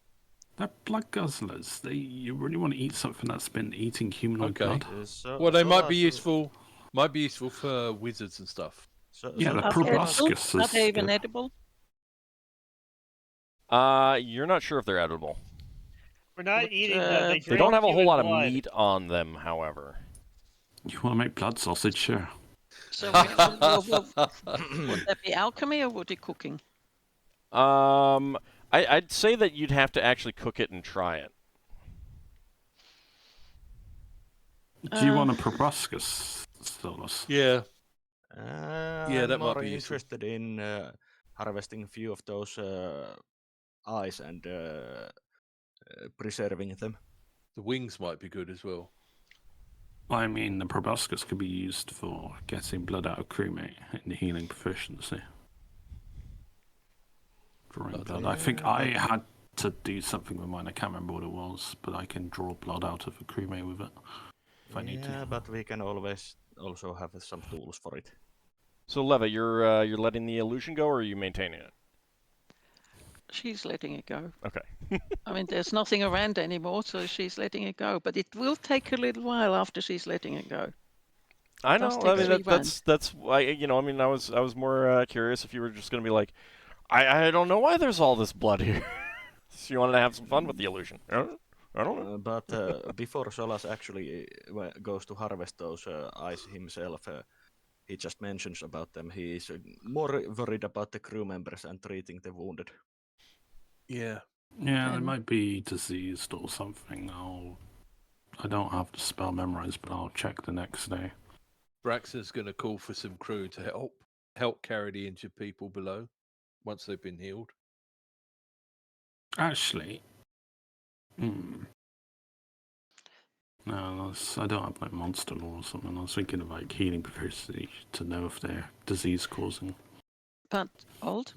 They're blood guzzlers. You really want to eat something that's been eating humanoid Okay. blood? Well, they might be useful. Might be useful for wizards and stuff. Yeah, the Are they proboscis edible? Are is they even good. edible? You're not sure if they're edible. We're not What, eating them. They They don't drink have a whole human lot blood. of meat on them, however. You want to make blood sausage? Sure. So would that be alchemy or would it cooking? I'd say that you'd have to actually cook it and try it. Do you want a proboscis, Solas? Yeah. I'm that might more be useful. interested in harvesting a few of those eyes and preserving them. The wings might be good as well. I mean, the proboscis could be used for getting blood out of crewmate in the healing proficiency. Drawing blood. I think I had to do something with mine. I can't remember what it was, but I can draw blood out of a crewmate with it if I need to. But we can always also have some tools for it. So, Leva, you're letting the illusion go, or are you maintaining it? She's letting it go. Okay. I mean, there's nothing around anymore, so she's letting it go. But it will take a little while after she's letting it go. I Does know. take I mean, 3 rounds. that's why I was more curious if you were just gonna be like, I don't know why there's all this blood here. So you wanted to have some fun with the illusion. I don't know. But before Solas actually goes to harvest those eyes himself, he just mentions about them. He is more worried about the crew members and treating the wounded. Yeah. Yeah, they might be diseased or something. I don't have the spell memorized, but I'll check the next day. Braxon's going to call for some crew to help carry the injured people below once they've been healed. Actually, no, I don't have like monster law or something. I was thinking of like healing proficiency to know if they're disease causing. But old?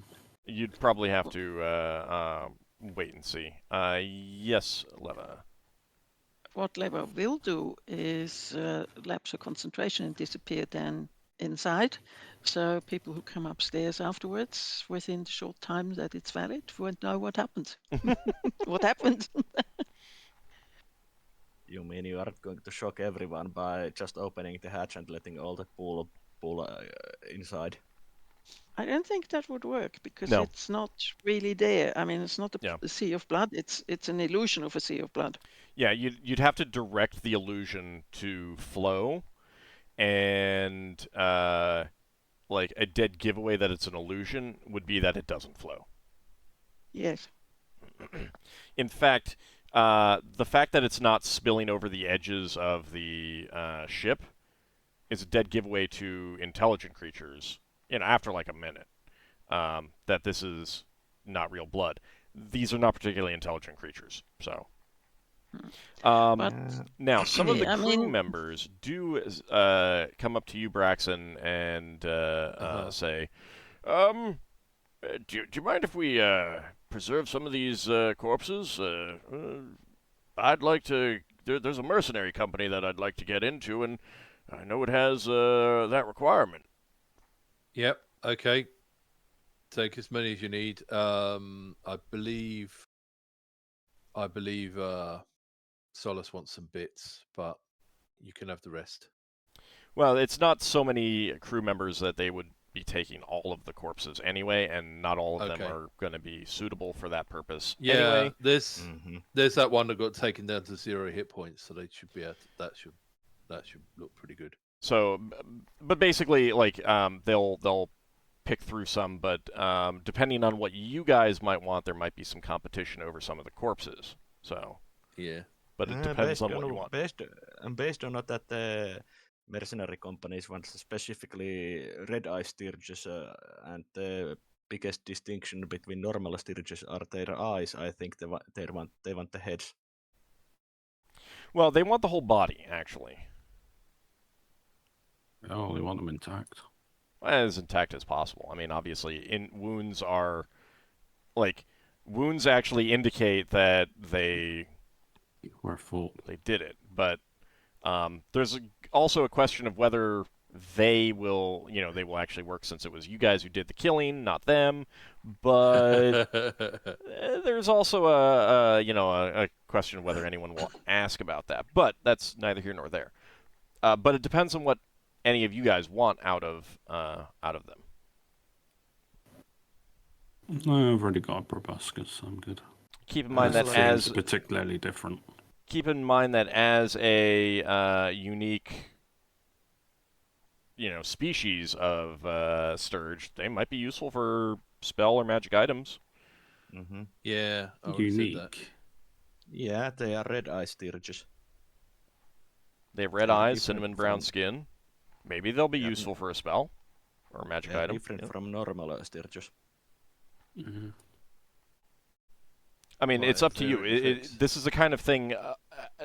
You'd probably have to wait and see. Yes, Leva. What Leva will do is lapse her concentration and disappear then inside. So people who come upstairs afterwards, within the short time that it's valid, won't know what happened. What happened? You mean you are going to shock everyone by just opening the hatch and letting all the pool inside? I don't think that would work because No. it's not really there. I mean, it's not a sea of blood. It's an illusion of a sea of blood. Yeah, you'd have to direct the illusion to flow, and like a dead giveaway that it's an illusion would be that it doesn't flow. Yes. In fact, the fact that it's not spilling over the edges of the ship is a dead giveaway to intelligent creatures. After like a minute, that this is not real blood. These are not particularly intelligent creatures, so. Now, some of the crew members do come up to you, Braxon, and say, do you mind if we preserve some of these corpses? I'd like to. There's a mercenary company that I'd like to get into, and I know it has that requirement. Yep. Okay. Take as many as you need. I believe Solas wants some bits, but you can have the rest. Well, it's not so many crew members that they would be taking all of the corpses anyway, and not all of them are going to be suitable for that purpose. Yeah, anyway. There's that one that got taken down to 0 hit points, so they should be that should look pretty good. So, but basically, like they'll pick through some, but depending on what you guys might want, there might be some competition over some of the corpses. So yeah, but it depends on what you want. Based on that the mercenary companies want specifically red eye stirges, and the biggest distinction between normal stirges are their eyes. I think they want the heads. Well, they want the whole body, actually. Oh, they want them intact. As intact as possible. I mean, obviously, wounds are like wounds actually indicate that they We're full. did it, but there's also a question of whether they will actually work, since it was you guys who did the killing, not them. But there's also a question of whether anyone will ask about that. But that's neither here nor there. But it depends on what any of you guys want out of them. I've already got a proboscis, so I'm good. Keep in mind This that thing's as particularly different. keep in mind that as a unique, species of Sturge, they might be useful for spell or magic items. Mm-hmm. Yeah, I would've said that. Unique. Yeah, they are red eye stirges. They have red They're eyes, different cinnamon brown from- skin. Maybe they'll be Yeah, useful for a spell or a magic They're item. different Yeah. from normal stirges. Mhm. I mean, it's Why, up to you. their effects? This is the kind of thing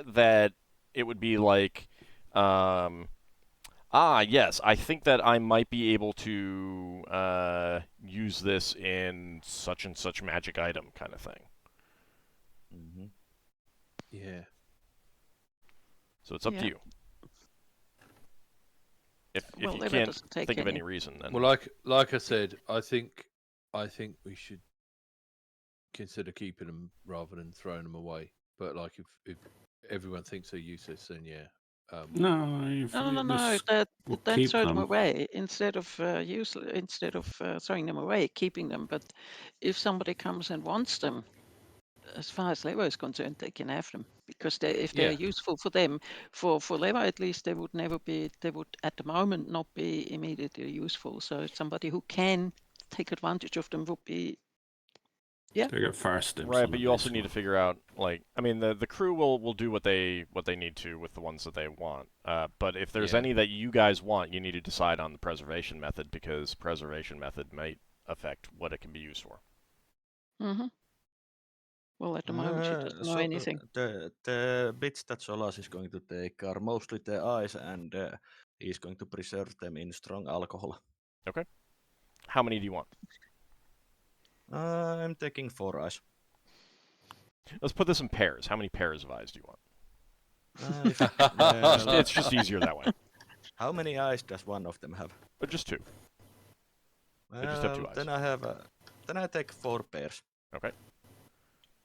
that it would be like, yes, I think that I might be able to use this in such and such magic item kind of thing. Mm-hmm. Yeah. So it's up Yeah. to you. If Well, you Lever can't doesn't take think of any. any reason, then Well, like I said, I think we should consider keeping them rather than throwing them away. But like, if everyone thinks they're useless, then yeah. No, if No, no, we no. just we'll Don't keep throw them them. away instead of throwing them away, keeping them. But if somebody comes and wants them, as far as Lever is concerned, they can have them, because if they're Yeah. useful for them, for Lever at least, they would never be. They would at the moment not be immediately useful. So somebody who can take advantage of them would be. They get first dibs right. on But it, you also need to basically. figure out, like, I mean, the crew will do what they need to with the ones that they want. But if there's Yeah. any that you guys want, you need to decide on the preservation method, because preservation method might affect what it can be used for. Mm-hmm. Well, at the moment she doesn't know anything. The bits that Solas is going to take are mostly the eyes, and he's going to preserve them in strong alcohol. How many do you want? I'm taking 4 eyes. Let's put this in pairs. How many pairs of eyes do you want? Well, It's just easier that way. how many eyes does one of them have? But just 2. They just have 2 eyes. Then I take 4 pairs. Okay.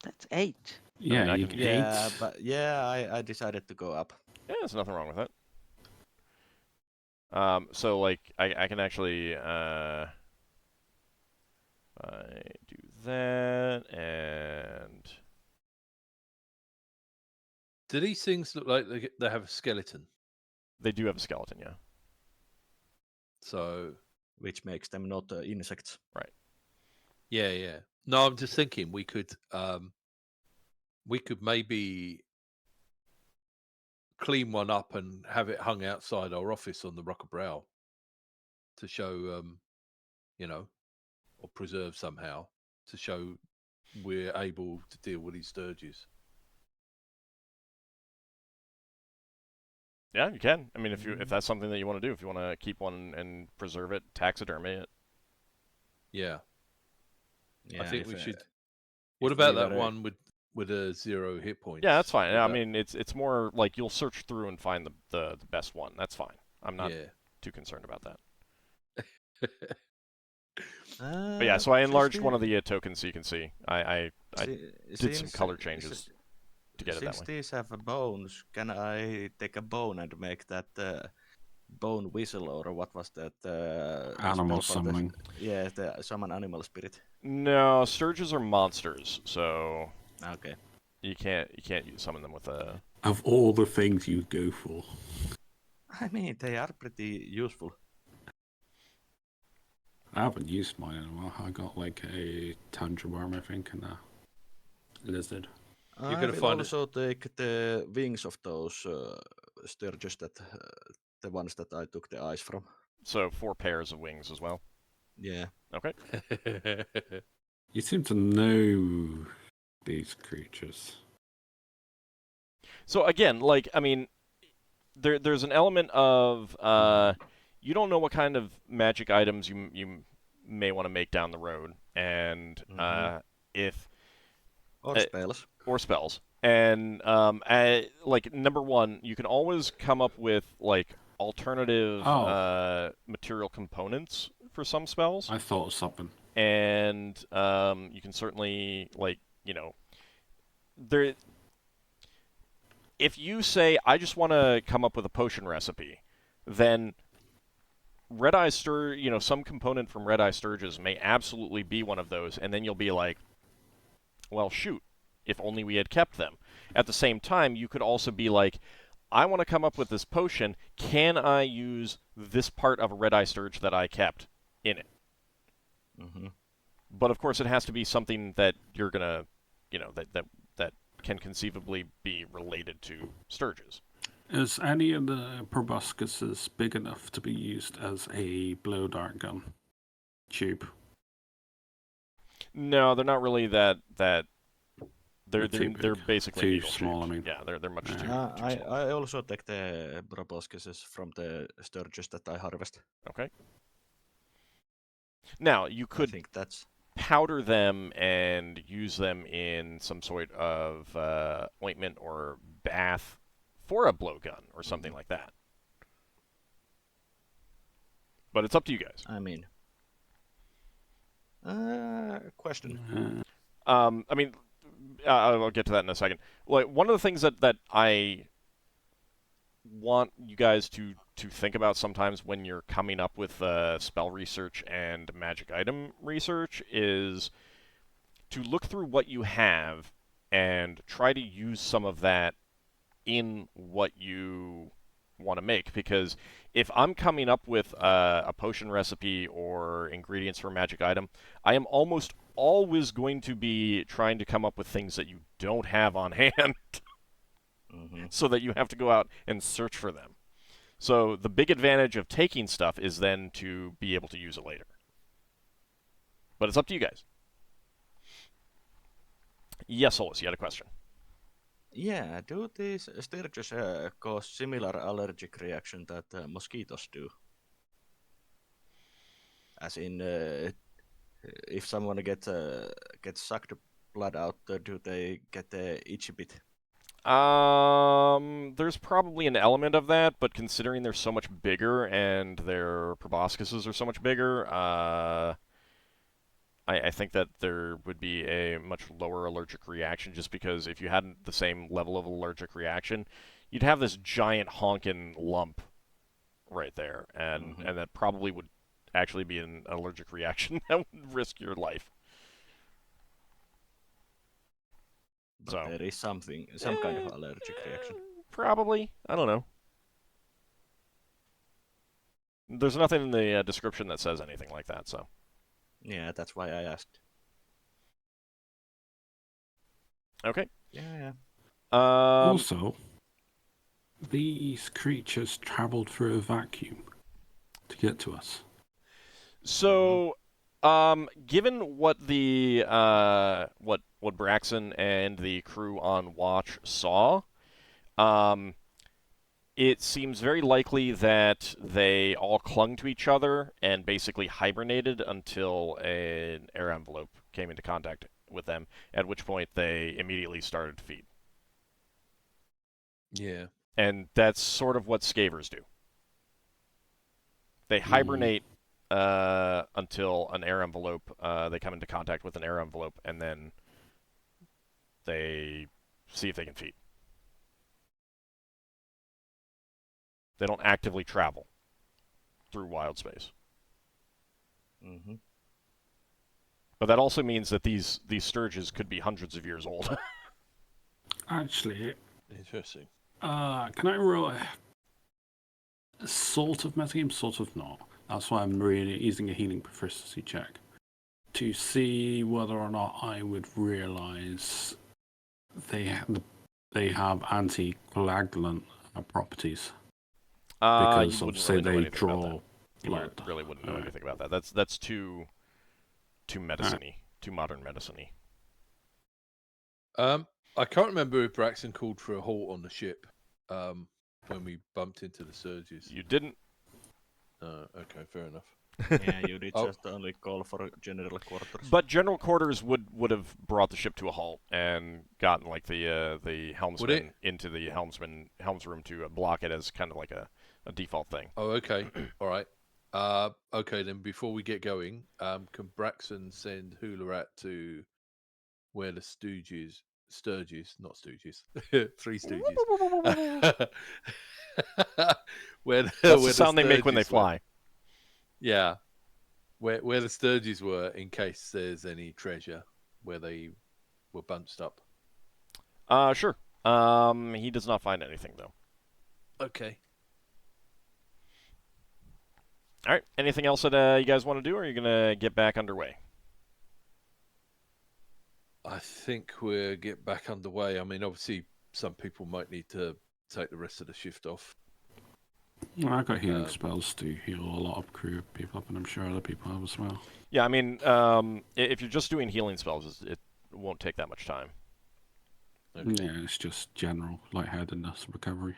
That's 8. Yeah, I you can- can Yeah, eight. but I decided to go up. Yeah, there's nothing wrong with that. So like I can actually I do that, and Do these things look like they have a skeleton? they do have a skeleton, yeah. So Which makes them not insects. yeah. No, I'm just thinking we could maybe clean one up and have it hung outside our office on the Rock of Brow to show, or preserve somehow to show we're able to deal with these sturges. Yeah, you can. I mean, if that's something that you want to do, if you want to keep one and preserve it, taxidermy it. Yeah, Yeah, I think if, we should. if What about we that were, one with a 0 hit points? Yeah, that's fine. Would I that- mean, it's more like you'll search through and find the best one. That's fine. I'm not Yeah. too concerned about that. But yeah, so I since enlarged the- one of the tokens so you can see. I si- did some since- color changes to get it that Since way. these have bones, can I take a bone and make that bone whistle, or what was that? Animal spell for the- summoning. Yeah, the summon animal spirit. No, sturges are monsters, so Okay. you can't summon them with a. Of all the things you go for. I mean, they are pretty useful. I haven't used mine in a while. I got like a tundra worm, I think, and a lizard. I gonna will find it- also take the wings of those sturges, that the ones that I took the eyes from. So 4 pairs of wings as well. Yeah. Okay. You seem to know these creatures. So again, like, I mean, there's an element of you don't know what kind of magic items you may want to make down the road, and if Or spells. or spells. And like number one, you can always come up with like alternative material components for some spells. I thought of something. And you can certainly there. If you say I just want to come up with a potion recipe, then Red Eye some component from Red Eye Sturges may absolutely be one of those, and then you'll be like, well, shoot, if only we had kept them. At the same time, you could also be like, I want to come up with this potion. Can I use this part of a Red Eye Sturge that I kept in it? Mm-hmm. But of course, it has to be something that you're gonna, that can conceivably be related to Sturges. Is any of the proboscises big enough to be used as a blow dart gun tube? No, they're not really that. They're big. basically Too needle small, shaped. I mean. Yeah, they're much too I small. I also take the proboscises from the sturges that I harvest. Okay. Now you I could think that's powder them and use them in some sort of ointment or bath for a blowgun or something like that. But it's up to you guys. I mean, question. I mean, I'll get to that in a second. Like one of the things that I want you guys to think about sometimes when you're coming up with spell research and magic item research is to look through what you have and try to use some of that in what you want to make. Because if I'm coming up with a potion recipe or ingredients for a magic item, I am almost always going to be trying to come up with things that you don't have on hand. So that you have to go out and search for them. So the big advantage of taking stuff is then to be able to use it later. But it's up to you guys. Yes, Solas, you had a question. Yeah, do these sturges cause similar allergic reaction that mosquitoes do? As in, if someone gets sucked blood out, do they get the itchy bit? There's probably an element of that, but considering they're so much bigger and their proboscises are so much bigger, I think that there would be a much lower allergic reaction, just because if you hadn't the same level of allergic reaction, you'd have this giant honking lump right there, and that probably would actually be an allergic reaction that would risk your life. But So there is some kind of allergic reaction. Probably. I don't know. There's nothing in the description that says anything like that, so. Yeah, that's why I asked. Okay. Yeah. Also, these creatures traveled through a vacuum to get to us. So, given what the what Braxon and the crew on watch saw, it seems very likely that they all clung to each other and basically hibernated until an air envelope came into contact with them, at which point they immediately started to feed. Yeah. And that's sort of what scavers do. They hibernate until an air envelope, they come into contact with an air envelope, and then they see if they can feed. They don't actively travel through wild space. But that also means that these sturges could be hundreds of years old. Actually, Interesting. can I roll a sort of metagame, sort of not? That's why I'm really using a healing proficiency check to see whether or not I would realize they have anticoagulant properties. Because you obviously wouldn't really know they anything about draw that. You blood. really wouldn't know anything about that. That's too medicine-y, too modern medicine-y. I can't remember if Braxon called for a halt on the ship when we bumped into the surges. You didn't. Okay, fair enough. Yeah, you did Oh. just only call for general quarters. But general quarters would have brought the ship to a halt and gotten like the helmsman into the helms room to block it as kind of like a default thing. Oh, okay. All right. Okay, then before we get going, can Braxon send Hularat to where the Sturges, not Stooges, Three Stooges. where That's the sound they make when they Sturges were. fly. Yeah. Where the Sturges were, in case there's any treasure where they were bunched up. Sure. He does not find anything though. Okay. All right. Anything else that you guys want to do, or are you gonna get back underway? I think we'll get back underway. I mean, obviously, some people might need to take the rest of the shift off. Well, I got healing spells to heal a lot of crew people up, and I'm sure other people have as well. Yeah, I mean, if you're just doing healing spells, it won't take that much time. Okay. Yeah, it's just general lightheadedness recovery.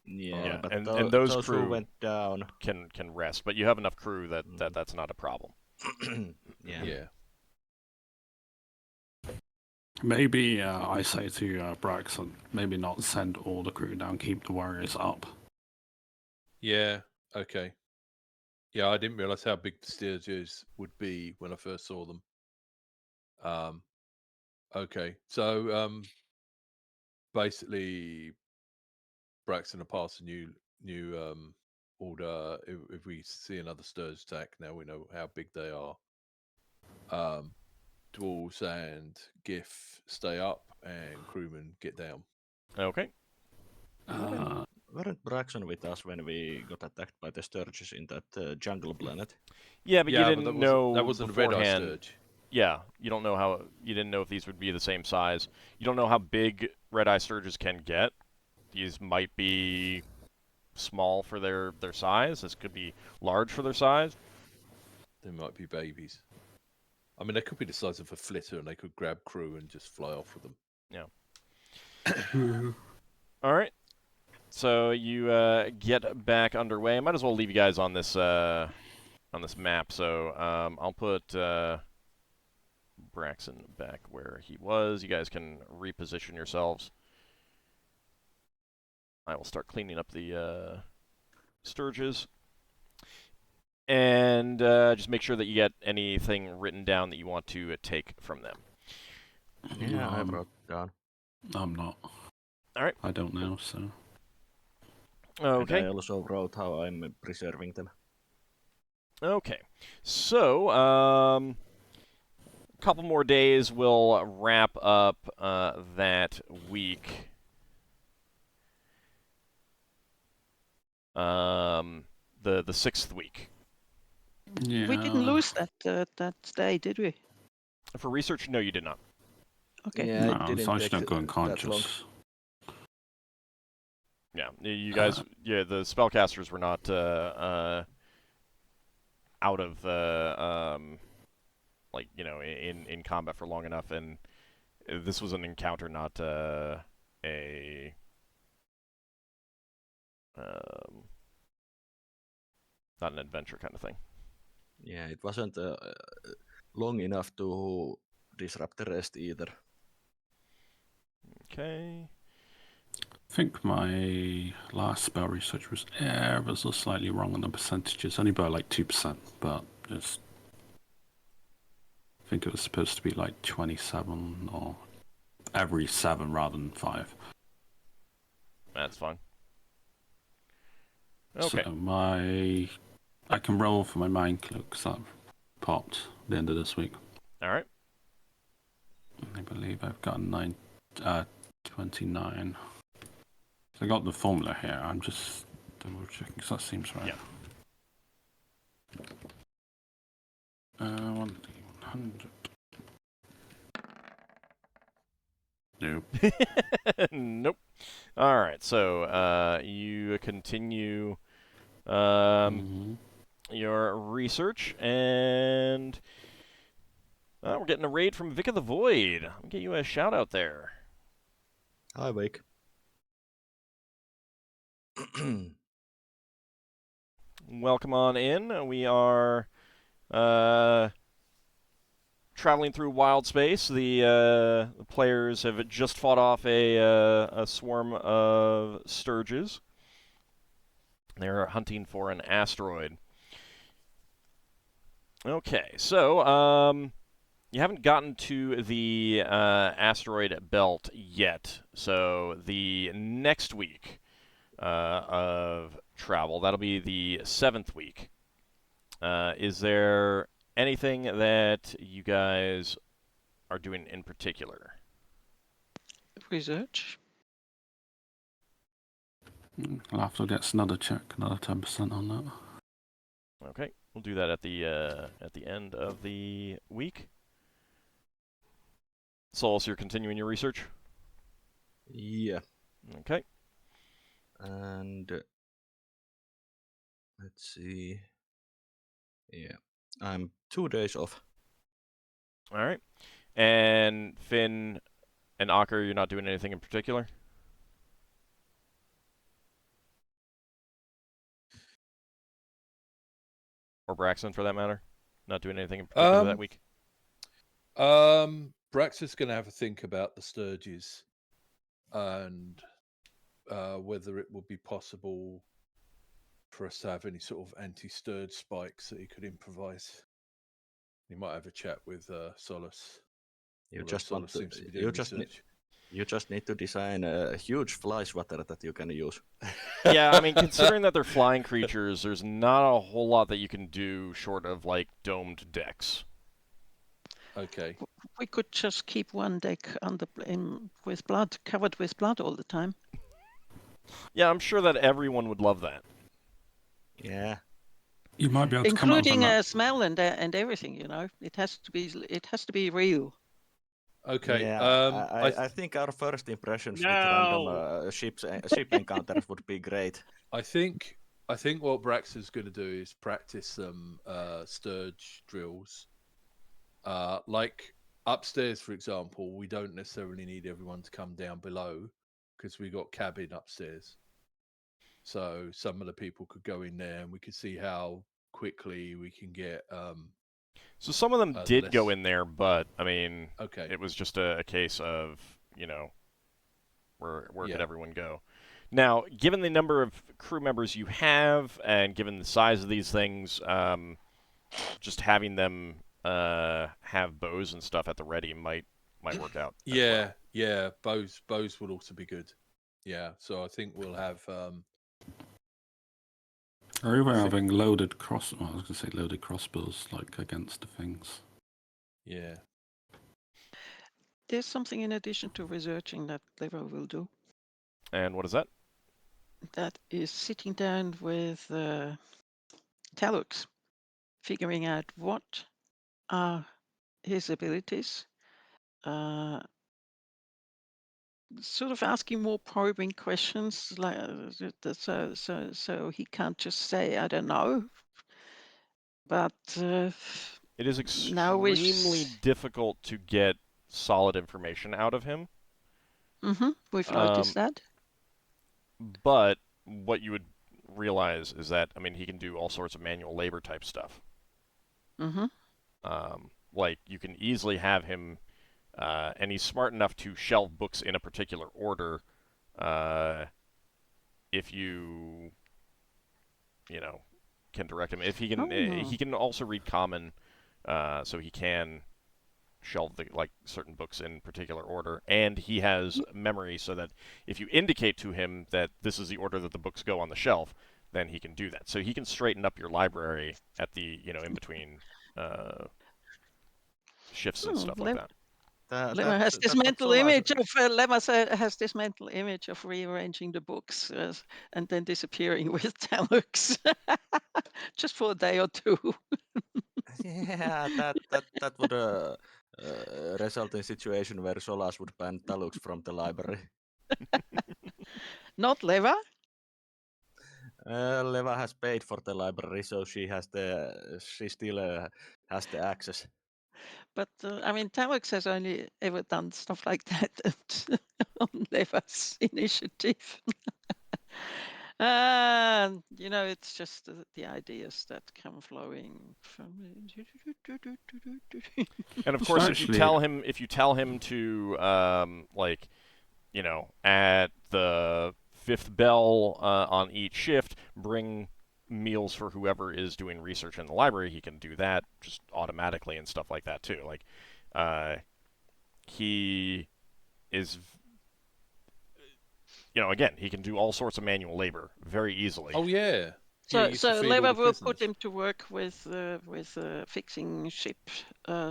Yeah, but and those who crew went down. can rest, but you have enough crew that that's not a problem. Yeah. Maybe I say to Braxon, maybe not send all the crew down, keep the warriors up. Yeah. Okay. Yeah, I didn't realize how big the Sturges would be when I first saw them. Okay. So basically, Braxton will pass a new order if we see another Sturge attack. Now we know how big they are. Dwarves and Gif stay up, and crewmen get down. Okay. Weren't Braxon with us when we got attacked by the Sturges in that jungle planet? Yeah, but you didn't that know that wasn't a red eye beforehand. Sturge. Yeah, you didn't know if these would be the same size. You don't know how big red-eye sturges can get. These might be small for their size. This could be large for their size. They might be babies. I mean, they could be the size of a flitter, and they could grab crew and just fly off with them. Yeah. All right. So you get back underway. I might as well leave you guys on this map. So I'll put Braxon back where he was. You guys can reposition yourselves. I will start cleaning up the Sturges. And just make sure that you get anything written down that you want to take from them. Yeah, I wrote down. I'm not. All right. I don't know, so. Okay. And I also wrote how I'm preserving them. Okay. So, a couple more days will wrap up that week. The sixth week. Yeah. We didn't lose that day, did we? For research, no, you did not. Okay. Yeah, No, it didn't so I take should not go that long. unconscious. Yeah, you guys, yeah, the spellcasters were not out of like, you know, in combat for long enough, and this was an encounter, not not an adventure kind of thing. Yeah, it wasn't long enough to disrupt the rest either. Okay. I think my last spell research was ever so slightly wrong on the percentages, only by like 2%, but just I think it was supposed to be like 27 or every 7 rather than 5. That's fine. Okay. So I can roll for my mind cloak because that popped at the end of this week. All right. I believe I've got 29. So I got the formula here. I'm just double checking because that seems right. Yeah. 100. Nope. Nope. All right. So you continue your research, and we're getting a raid from Vic of the Void. I'll get you a shout out there. Hi, Wake. welcome on in. We are traveling through wild space. The players have just fought off a swarm of sturges. They're hunting for an asteroid. Okay, so you haven't gotten to the asteroid belt yet. So the next week of travel, that'll be the 7th week. Is there anything that you guys are doing in particular? Research. Lafdul gets another check, another 10% on that. Okay, we'll do that at the end of the week. Solas, you're continuing your research? Yeah. Okay. And let's see. Yeah, I'm 2 days off. All right. And Finn and Ockar, you're not doing anything in particular? Or Braxon, for that matter? Not doing anything in particular that week? Braxon's going to have a think about the sturges and whether it would be possible for us to have any sort of anti-sturge spikes that he could improvise. He might have a chat with Solas. You Although just want Solas to, seems to be doing research. you just need to design a huge fly swatter that you can use. Yeah, I mean, considering that they're flying creatures, there's not a whole lot that you can do short of, like, domed decks. Okay. We could just keep one deck with blood, covered with blood all the time. Yeah, I'm sure that everyone would love that. Yeah. You might be able to come up with Including a smell and everything, you know. It has to be real. Okay. Yeah, I think our first impressions with random ship encounters would be great. I think what Braxon's going to do is practice some sturge drills. Like upstairs, for example, we don't necessarily need everyone to come down below because we got cabin upstairs. So some of the people could go in there, and we could see how quickly we can get. So some of them did go less- in there, but, I mean, Okay. it was just a case of, you know, where Yeah. could everyone go? Now, given the number of crew members you have, and given the size of these things, just having them have bows and stuff at the ready might work out. as Yeah, well. yeah. Bows would also be good. Yeah. So I think we'll have. Or even having loaded crossbows, like against the things. Yeah. There's something in addition to researching that Leva will do. And what is that? That is sitting down with Talux, figuring out what are his abilities, sort of asking more probing questions, like so he can't just say I don't know. But It is now extremely difficult to get solid information out of him. we've noticed that. But what you would realize is that, I mean, he can do all sorts of manual labor type stuff. Like, you can easily have him, and he's smart enough to shelve books in a particular order, if you know, can direct him. If he can, he can also read common, so he can shelve certain books in particular order, and he has memory so that if you indicate to him that this is the order that the books go on the shelf, then he can do that. So he can straighten up your library at the in between shifts and stuff like that. Lemma has this mental image of has this mental image of rearranging the books and then disappearing with Talux just for a day or two. Yeah, that would result in a situation where Solas would ban Talux from the library. Not Leva. Leva has paid for the library, so she still has the access. But I mean, Talux has only ever done stuff like that on Leva's initiative. It's just the ideas that come flowing from. And of course, Actually- if you tell him to at the 5th bell on each shift, bring meals for whoever is doing research in the library, he can do that just automatically and stuff like that too. Like, he is, again, he can do all sorts of manual labor very easily. Oh yeah. So, he used to feed all Leva the will put prisoners. him to work with fixing ship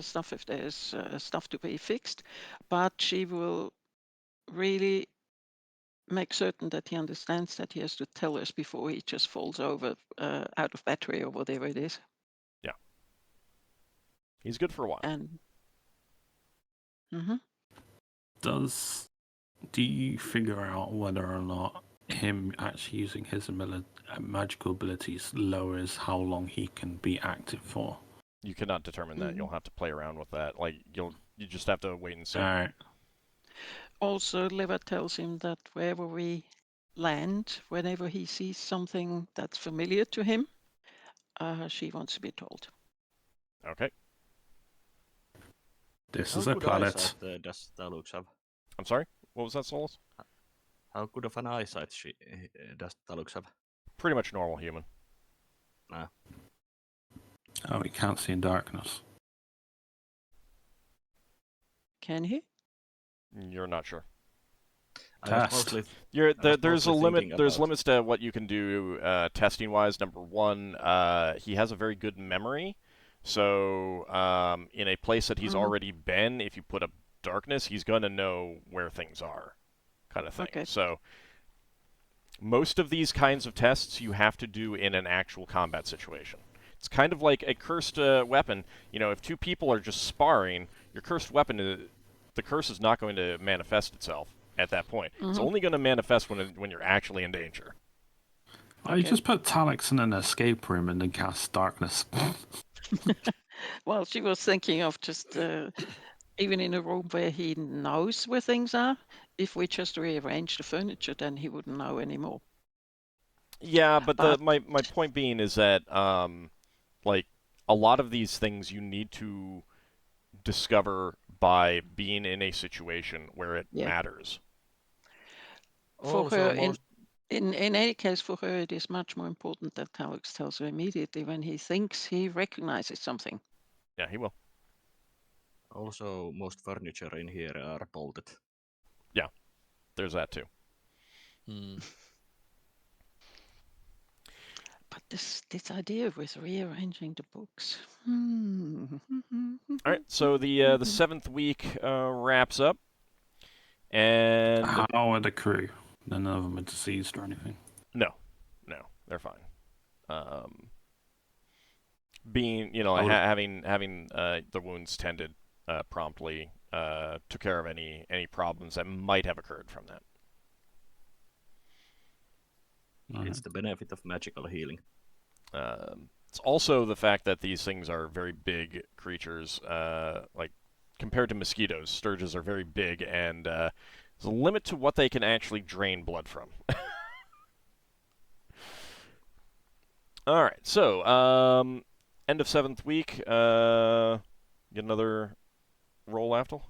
stuff if there's stuff to be fixed, but she will really make certain that he understands that he has to tell us before he just falls over out of battery or whatever it is. Yeah. He's good for a while. And Do you figure out whether or not him actually using his magical abilities lowers how long he can be active for? You cannot determine that. You'll have to play around with that. Like, you just have to wait and see. Alright. Also, Leva tells him that wherever we land, whenever he sees something that's familiar to him, she wants to be told. Okay. This How is a good planet. eyesight does Talux have? I'm sorry? What was that, Solas? How good of an eyesight does Talux have? Pretty much normal human. Oh, he can't see in darkness. Can he? You're not sure. I was Test. mostly There's a mostly limit. thinking There's about- limits to what you can do testing wise. Number one, he has a very good memory. So in a place that he's already been, if you put up darkness, he's gonna know where things are, kind of thing. Okay. So most of these kinds of tests you have to do in an actual combat situation. It's kind of like a cursed weapon. If two people are just sparring, your cursed weapon, the curse is not going to manifest itself at that point. It's only going to manifest when you're actually in danger. I just put Talix in an escape room and then cast darkness. Well, she was thinking of just even in a room where he knows where things are, if we just rearrange the furniture, then he wouldn't know anymore. Yeah, but But- my point being is that a lot of these things you need to discover by being in a situation where it matters. For Also, her, most in any case, for her, it is much more important that Talux tells her immediately when he thinks he recognizes something. Yeah, he will. most furniture in here are bolted. There's that too. But this idea with rearranging the books. All right, so the 7th week wraps up, and How are the crew? None of them are diseased or anything. no, they're fine. Being having the wounds tended promptly took care of any problems that might have occurred from that. It's the benefit of magical healing. It's also the fact that these things are very big creatures. Like compared to mosquitoes, sturges are very big, and there's a limit to what they can actually drain blood from. All right, so end of 7th week. Get another roll, Lafdul?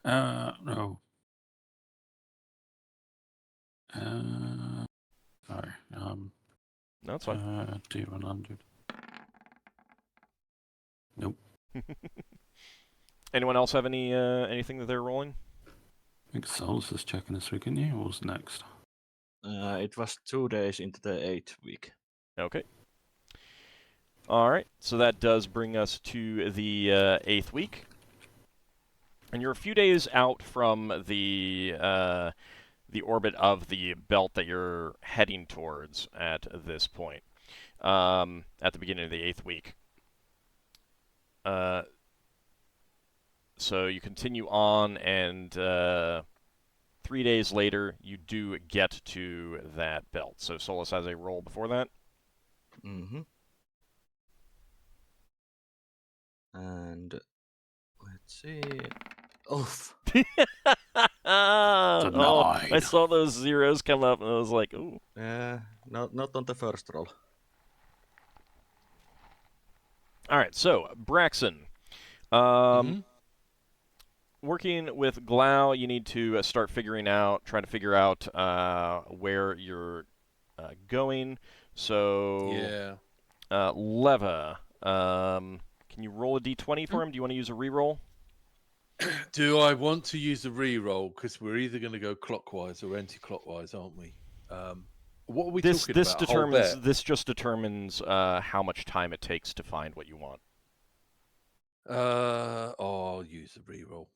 No. Sorry. No, that's fine. D100. Nope. Anyone else have anything that they're rolling? I think Solas is checking this week, isn't he? What was next? It was 2 days into the 8th week. Okay. All right, so that does bring us to the 8th week. And you're a few days out from the orbit of the belt that you're heading towards at this point, at the beginning of the 8th week. So you continue on, and 3 days later, you do get to that belt. So Solas has a roll before that. Mm-hmm. And let's see. Oof. Oh, I Denied. saw those zeros come up, and I was like, ooh. Yeah, not on the first roll. All right, so Braxon. Mhm. Working with Glau, you need to trying to figure out where you're going. So, Yeah. Leva, can you roll a d20 for him? Do you want to use a reroll? Do I want to use a reroll? Because we're either going to go clockwise or anti-clockwise, aren't we? What are we talking about? A whole bet? This just determines how much time it takes to find what you want. I'll use a reroll.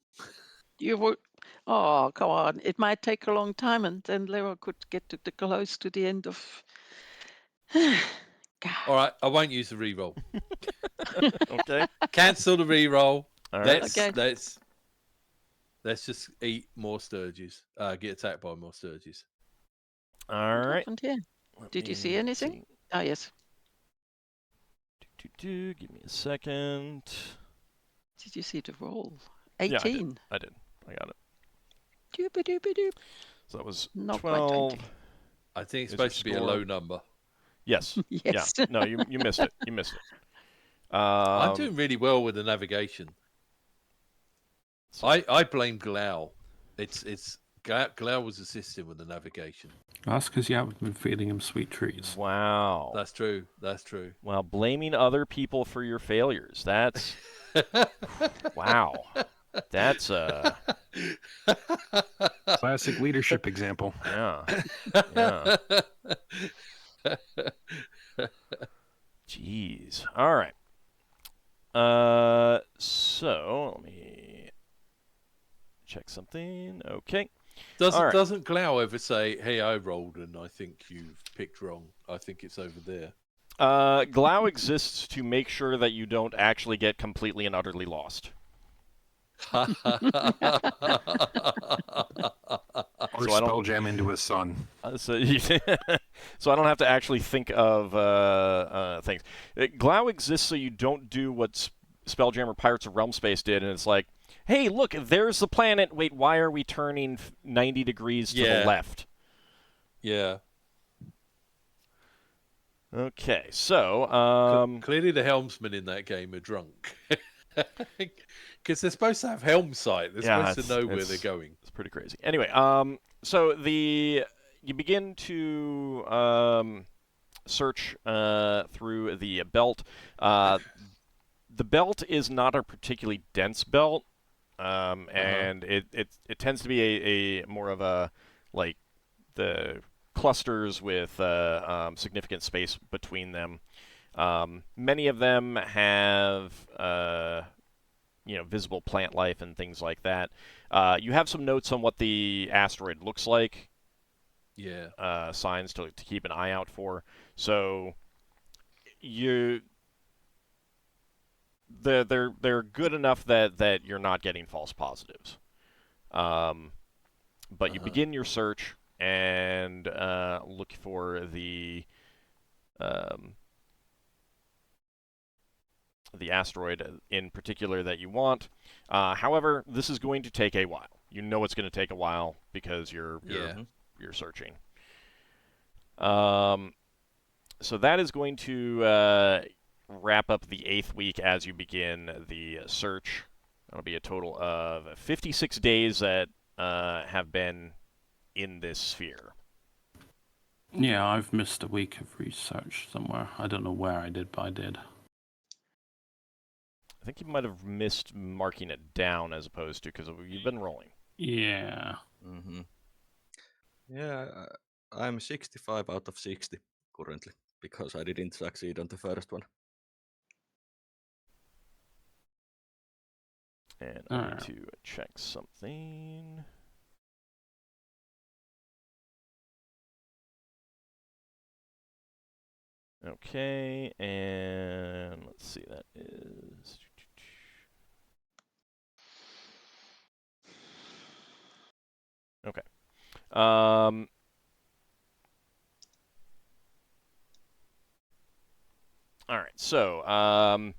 You would. Oh, come on! It might take a long time, and then Lero could get to the close to the end of. God. All right, I won't use the reroll. Okay. Cancel the reroll. All right. Okay. Let's just eat more sturges. Get attacked by more sturges. All What right. happened here? Let Did you me see anything? see. Oh, yes. Give me a second. Did you see the roll? Yeah, 18. I did. I got it. Doop-a-doop-a-doop. So that was Not quite 12. 20. I think it's Is your supposed to be a score- low number. Yes. Yes. Yeah. No, you missed it. You missed it. I'm doing really well with the navigation. I blame Glau. It's Glau was assisting with the navigation. That's because you haven't been feeding him sweet treats. Wow. That's true. That's true. Well, blaming other people for your failures. That's wow. That's Classic leadership example. yeah. Yeah. Jeez. All right. So let me check something. Okay. All right. Doesn't Glau ever say, "Hey, I rolled and I think you've picked wrong. I think it's over there." Glau exists to make sure that you don't actually get completely and utterly lost. Or So I don't- spell jam into his son. So, so I don't have to actually think of things. Glau exists so you don't do what Spelljammer Pirates of Realm Space did, and it's like, hey, look, there's the planet. Wait, why are we turning 90 degrees to the left? Yeah. Okay, so Clearly the helmsmen in that game are drunk. Because they're supposed to have helm sight. They're supposed to know where they're going. It's pretty crazy. Anyway, so you begin to search through the belt. The belt is not a particularly dense belt, and it tends to be a more of a like the clusters with significant space between them. Many of them have visible plant life and things like that. You have some notes on what the asteroid looks like. Yeah. Signs to keep an eye out for. So they're good enough that you're not getting false positives. But you begin your search and look for the asteroid in particular that you want. However, this is going to take a while. You know it's going to take a while because you're searching. So that is going to wrap up the 8th week as you begin the search. That'll be a total of 56 days that have been in this sphere. Yeah, I've missed a week of research somewhere. I don't know where I did, but I did. I think you might have missed marking it down as opposed to because you've been rolling. Yeah. Mm-hmm. Yeah, I'm 65 out of 60 currently because I didn't succeed on the first one. And I need to check something. Okay, and let's see, that is... Okay. All right, so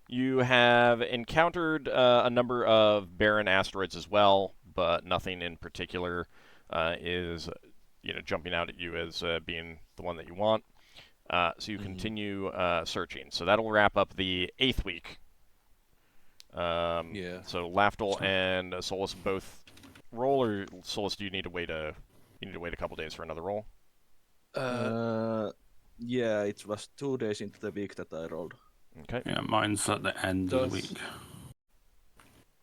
you have encountered a number of barren asteroids as well, but nothing in particular is jumping out at you as being the one that you want. So you continue searching. So that'll wrap up the 8th week. Yeah. So Lafdul and Solas both roll, or Solas, do you need to wait a couple days for another roll? Yeah, it was 2 days into the week that I rolled. Okay. Yeah, mine's at the end of the week.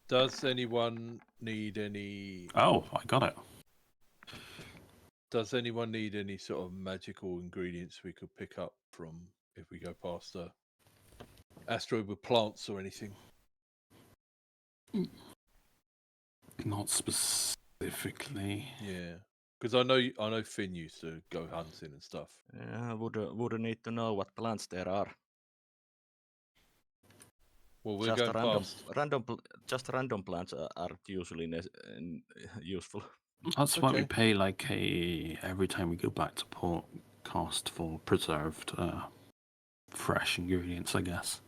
Does anyone need any? Oh, I got it. Does anyone need any sort of magical ingredients we could pick up from if we go past the asteroid with plants or anything? Not specifically. Yeah, because I know Finn used to go hunting and stuff. Yeah, would need to know what plants there are. Well, we're Just going past. random plants are usually useful. That's why we Okay. pay like every time we go back to port cost for preserved fresh ingredients, I guess.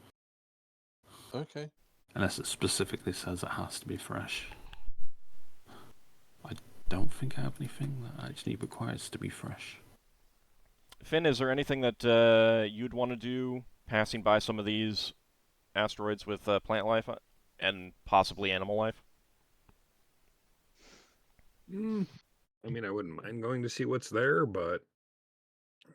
Okay. Unless it specifically says it has to be fresh. I don't think I have anything that actually requires to be fresh. Finn, is there anything that you'd want to do passing by some of these asteroids with plant life and possibly animal life? I mean, I wouldn't mind going to see what's there, but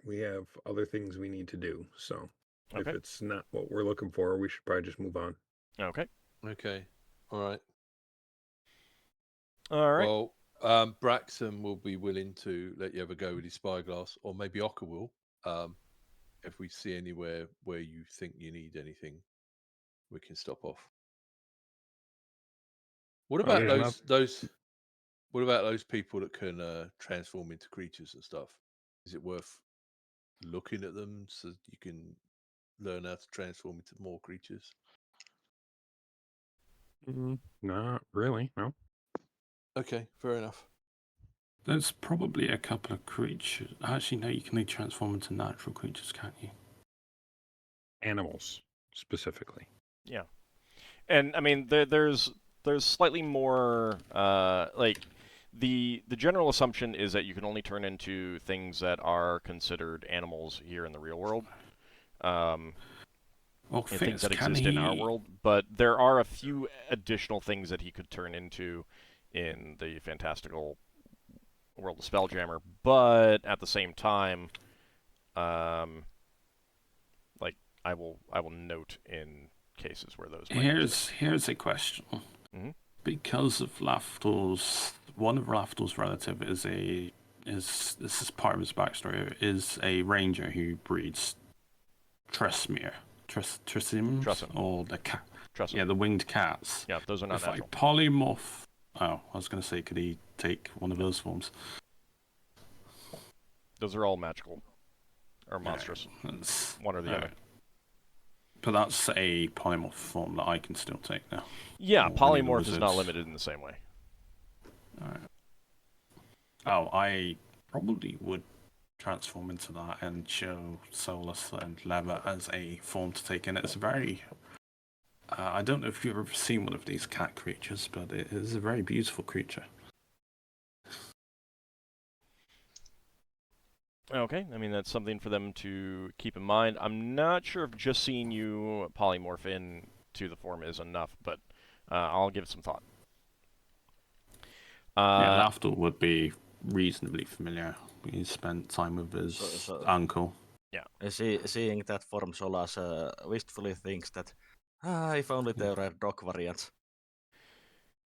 we have other things we need to do. So if Okay. it's not what we're looking for, we should probably just move on. Okay. Okay. All right. All right. Well, Braxon will be willing to let you have a go with his spyglass, or maybe Ockar will. If we see anywhere where you think you need anything, we can stop off. What about Okay, those? What about those people that can transform into creatures and stuff? Is it worth looking at them so you can learn how to transform into more creatures? Not really, no. Okay, fair enough. There's probably a couple of creatures. Actually, no, you can only transform into natural creatures, can't you? Animals, specifically. Yeah. And I mean, there's slightly more like the general assumption is that you can only turn into things that are considered animals here in the real world. Well, Things that exist in our world, but there are a few additional things that he could turn into in the fantastical world of Spelljammer. But at the same time, like I will note in cases where those might here's a question. Mm-hmm. Because of one of Lafdul's relative is this is part of his backstory, is a ranger who breeds Tressmere. Tressims? Or the cat. Trust Yeah, the winged cats. Yeah, those are not if natural. I polymorph. Oh, I was going to say, could he take one of those forms? Those are all magical or monstrous. One or the other. But that's a polymorph form that I can still take now. Yeah, Or any of the polymorph is not wizards. limited in the same way. Alright. Oh, I probably would transform into that and show Solas and Leva as a form to take in. It's very... I don't know if you've ever seen one of these cat creatures, but it is a very beautiful creature. Okay, I mean, that's something for them to keep in mind. I'm not sure if just seeing you polymorph into the form is enough, but I'll give it some thought. Yeah, Lafdul would be reasonably familiar. He spent time with his uncle. Yeah. Seeing that form, Solas wistfully thinks that, if only there were dog variants.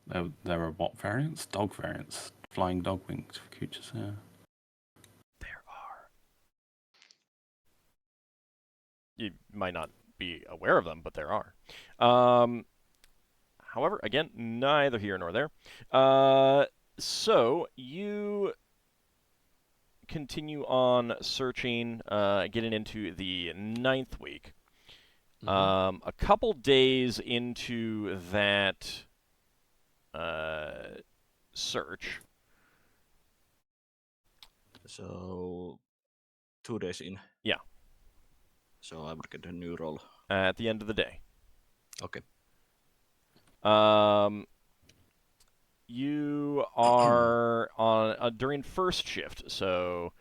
There are what variants? Dog variants. Flying dog winged creatures, yeah. There are. You might not be aware of them, but there are. However, again, neither here nor there. So you continue on searching, getting into the 9th week. A couple days into that search. So 2 days in. Yeah. So I would get a new roll. At the end of the day. Okay. you are on during first shift, so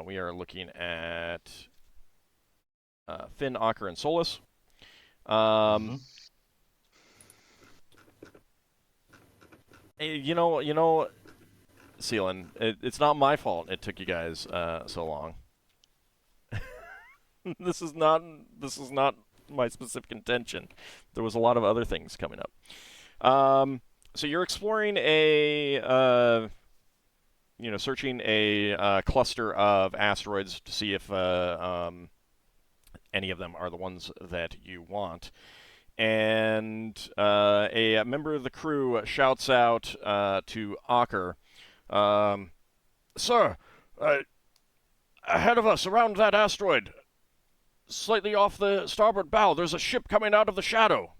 we are looking at Finn, Ockar, and Solas. You know, Seelan, it's not my fault it took you guys so long. This is not my specific intention. There was a lot of other things coming up. So you're exploring searching a cluster of asteroids to see if any of them are the ones that you want. And a member of the crew shouts out to Ockar, "Sir, ahead of us, around that asteroid, slightly off the starboard bow, there's a ship coming out of the shadow."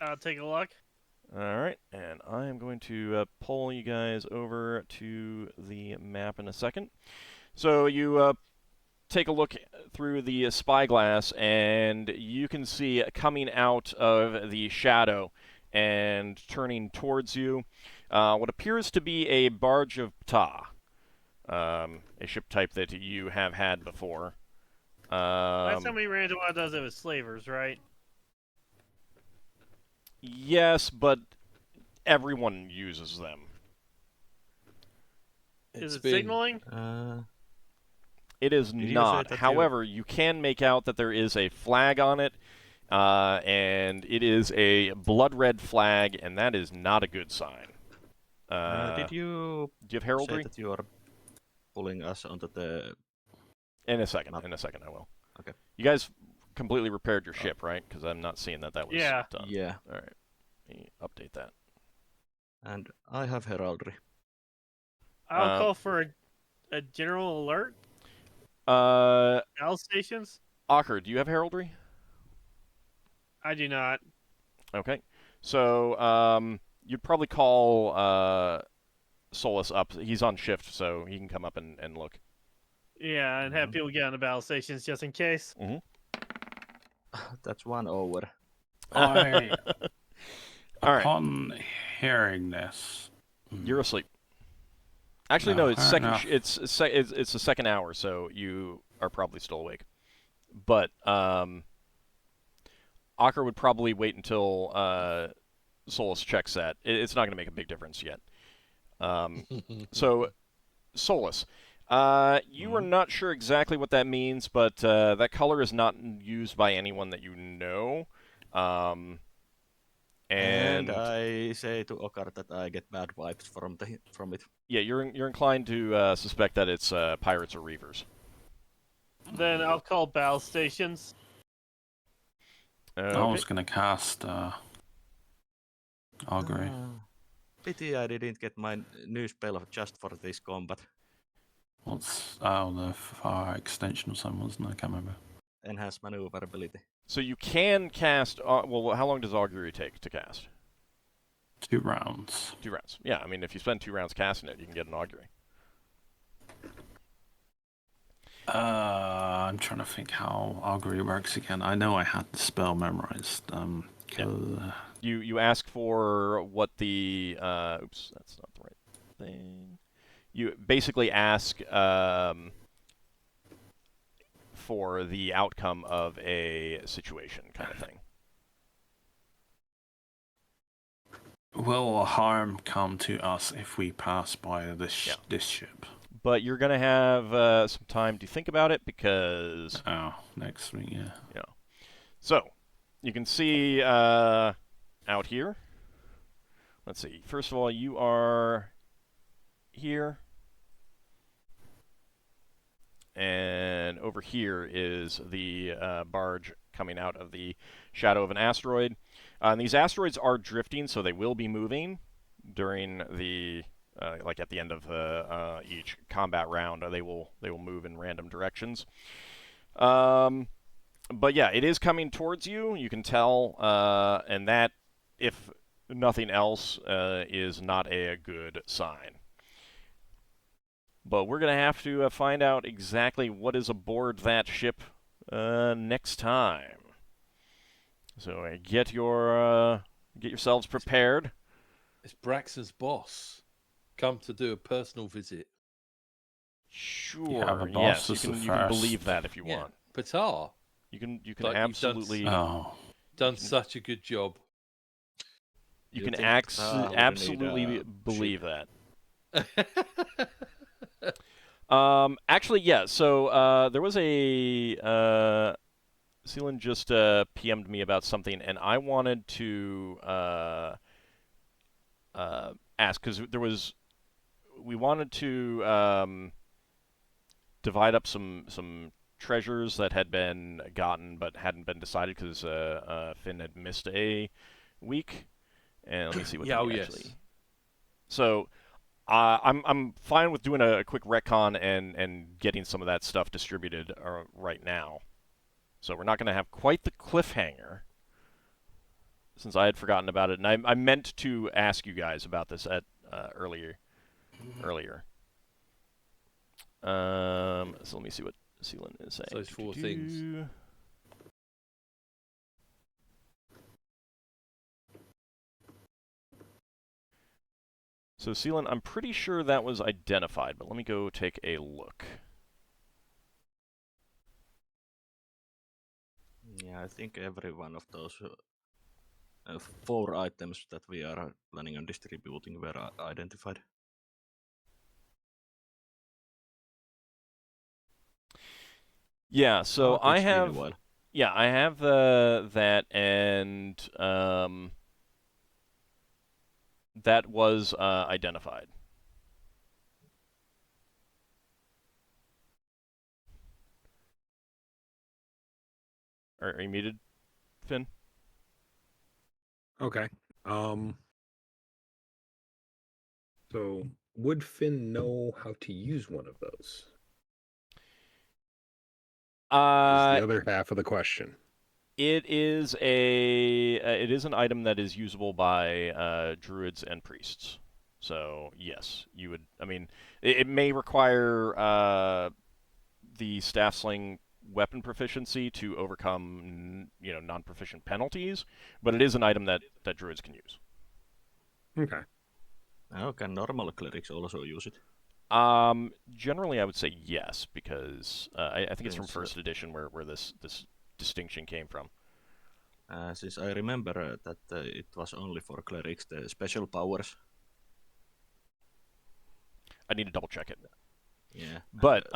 I'll take a look. Alright, and I am going to pull you guys over to the map in a second. So you take a look through the spyglass, and you can see coming out of the shadow and turning towards you what appears to be a barge of Ptah, a ship type that you have had before. Last time we ran into one of those, it was slavers, right? Yes, but everyone uses them. Is it signaling? It is Did you say not. that However, you can make out that there is a flag on it, and it is a blood red flag, and that is not a good sign. Did you Do you have say heraldry? that you are pulling us onto the... In a second. Map. In a second, I will. Okay. You guys completely repaired your ship, right? Because I'm not seeing that was Yeah. done. Yeah, All right. Let me update that. and I have heraldry. I'll call for a general alert. All stations. Ockar, do you have heraldry? I do not. Okay. So, you'd probably call Solas up. He's on shift, so he can come up and look. Yeah, and have people get on the battle stations just in case. That's 1 over. I, All right. upon hearing this, You're asleep. Actually, No, no. It's fair second. enough. It's the second hour, so you are probably still awake. But Ockar would probably wait until Solas checks that. It's not going to make a big difference yet. So, Solas, you are not sure exactly what that means, but that color is not used by anyone that you know. And I say to Ockar that I get bad vibes from it. yeah, you're inclined to suspect that it's pirates or reavers. Then I'll call battle stations. I was going to cast Augury. Pity I didn't get my new spell just for this combat. What's the far extension or something, wasn't it? I can't remember. Enhanced maneuverability. So you can cast. Well, how long does Augury take to cast? 2 rounds. 2 rounds. Yeah, I mean, if you spend 2 rounds casting it, you can get an Augury. I'm trying to think how Augury works again. I know I had the spell memorized. You ask for what the. Oops, that's not the right thing. You basically ask for the outcome of a situation, kind of thing. Will harm come to us if we pass by this ship? But you're gonna have some time to think about it because. Oh, next week, yeah. Yeah. So, you can see out here. Let's see. First of all, you are here. And over here is the barge coming out of the shadow of an asteroid. And these asteroids are drifting, so they will be moving during the like at the end of each combat round. They will move in random directions. But yeah, it is coming towards you. You can tell, and that, if nothing else, is not a good sign. But we're going to have to find out exactly what is aboard that ship next time. So get yourselves prepared. It's Braxon's boss. Come to do a personal visit. Sure. the boss Yes, is the you can believe first. that if you Yeah. want. Patar. You can Like, you've done absolutely Oh, Done can- such a good job. you You can think Patar would need absolutely a believe ship? that. Actually, yeah. So there was a Sealan just PM'd me about something, and I wanted to ask because we wanted to divide up some treasures that had been gotten but hadn't been decided because Finn had missed a week, and let me see what Yeah, he oh, yes. actually. So. I'm fine with doing a quick retcon and getting some of that stuff distributed right now. So we're not going to have quite the cliffhanger, since I had forgotten about it, and I meant to ask you guys about this at earlier. So let me see what Sealan is saying. Those 4 things. So Sealan, I'm pretty sure that was identified, but let me go take a look. Yeah, I think every one of those 4 items that we are planning on distributing were identified. Yeah, so But I it's been a have while. yeah, I have that, and that was identified. Are you muted, Finn? Okay. So would Finn know how to use one of those? Is the other half of the question. It is an item that is usable by druids and priests. So yes, you would. I mean, it may require the staff sling weapon proficiency to overcome non-proficient penalties, but it is an item that druids can use. Okay. How can normal clerics also use it? Generally, I would say yes, because I think it's from Yes, first edition where this distinction came from. Since I remember that it was only for clerics, the special powers. I need to double check it. Yeah. But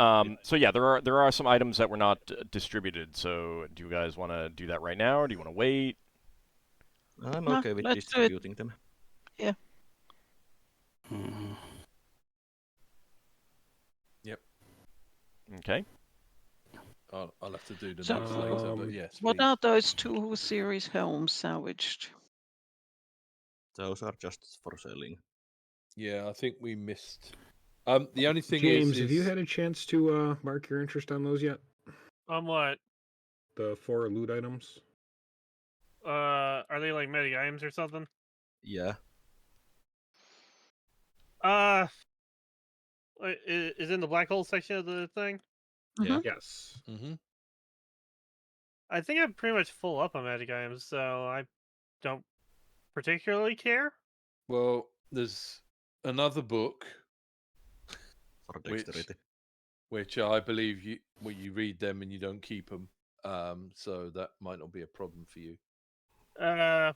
so yeah, there are some items that were not distributed. So do you guys want to do that right now, or do you want to wait? I'm No, okay with let's do it. distributing them. Yeah. Yep. Okay. I'll have to do the So- notes later, but yes. What please. are those 2 series helms salvaged? Those are just for selling. Yeah, I think we missed. The only thing James, is have you had a chance to mark your interest on those yet? On what? The 4 loot items? Are they like medic items or something? Yeah. Is in the black hole section of the thing? Yeah. Yes. Mm-hmm. I think I'm pretty much full up on magic items, so I don't particularly care. Well, there's another book For Which- dexterity. which I believe you read them and you don't keep them, so that might not be a problem for you. Yeah,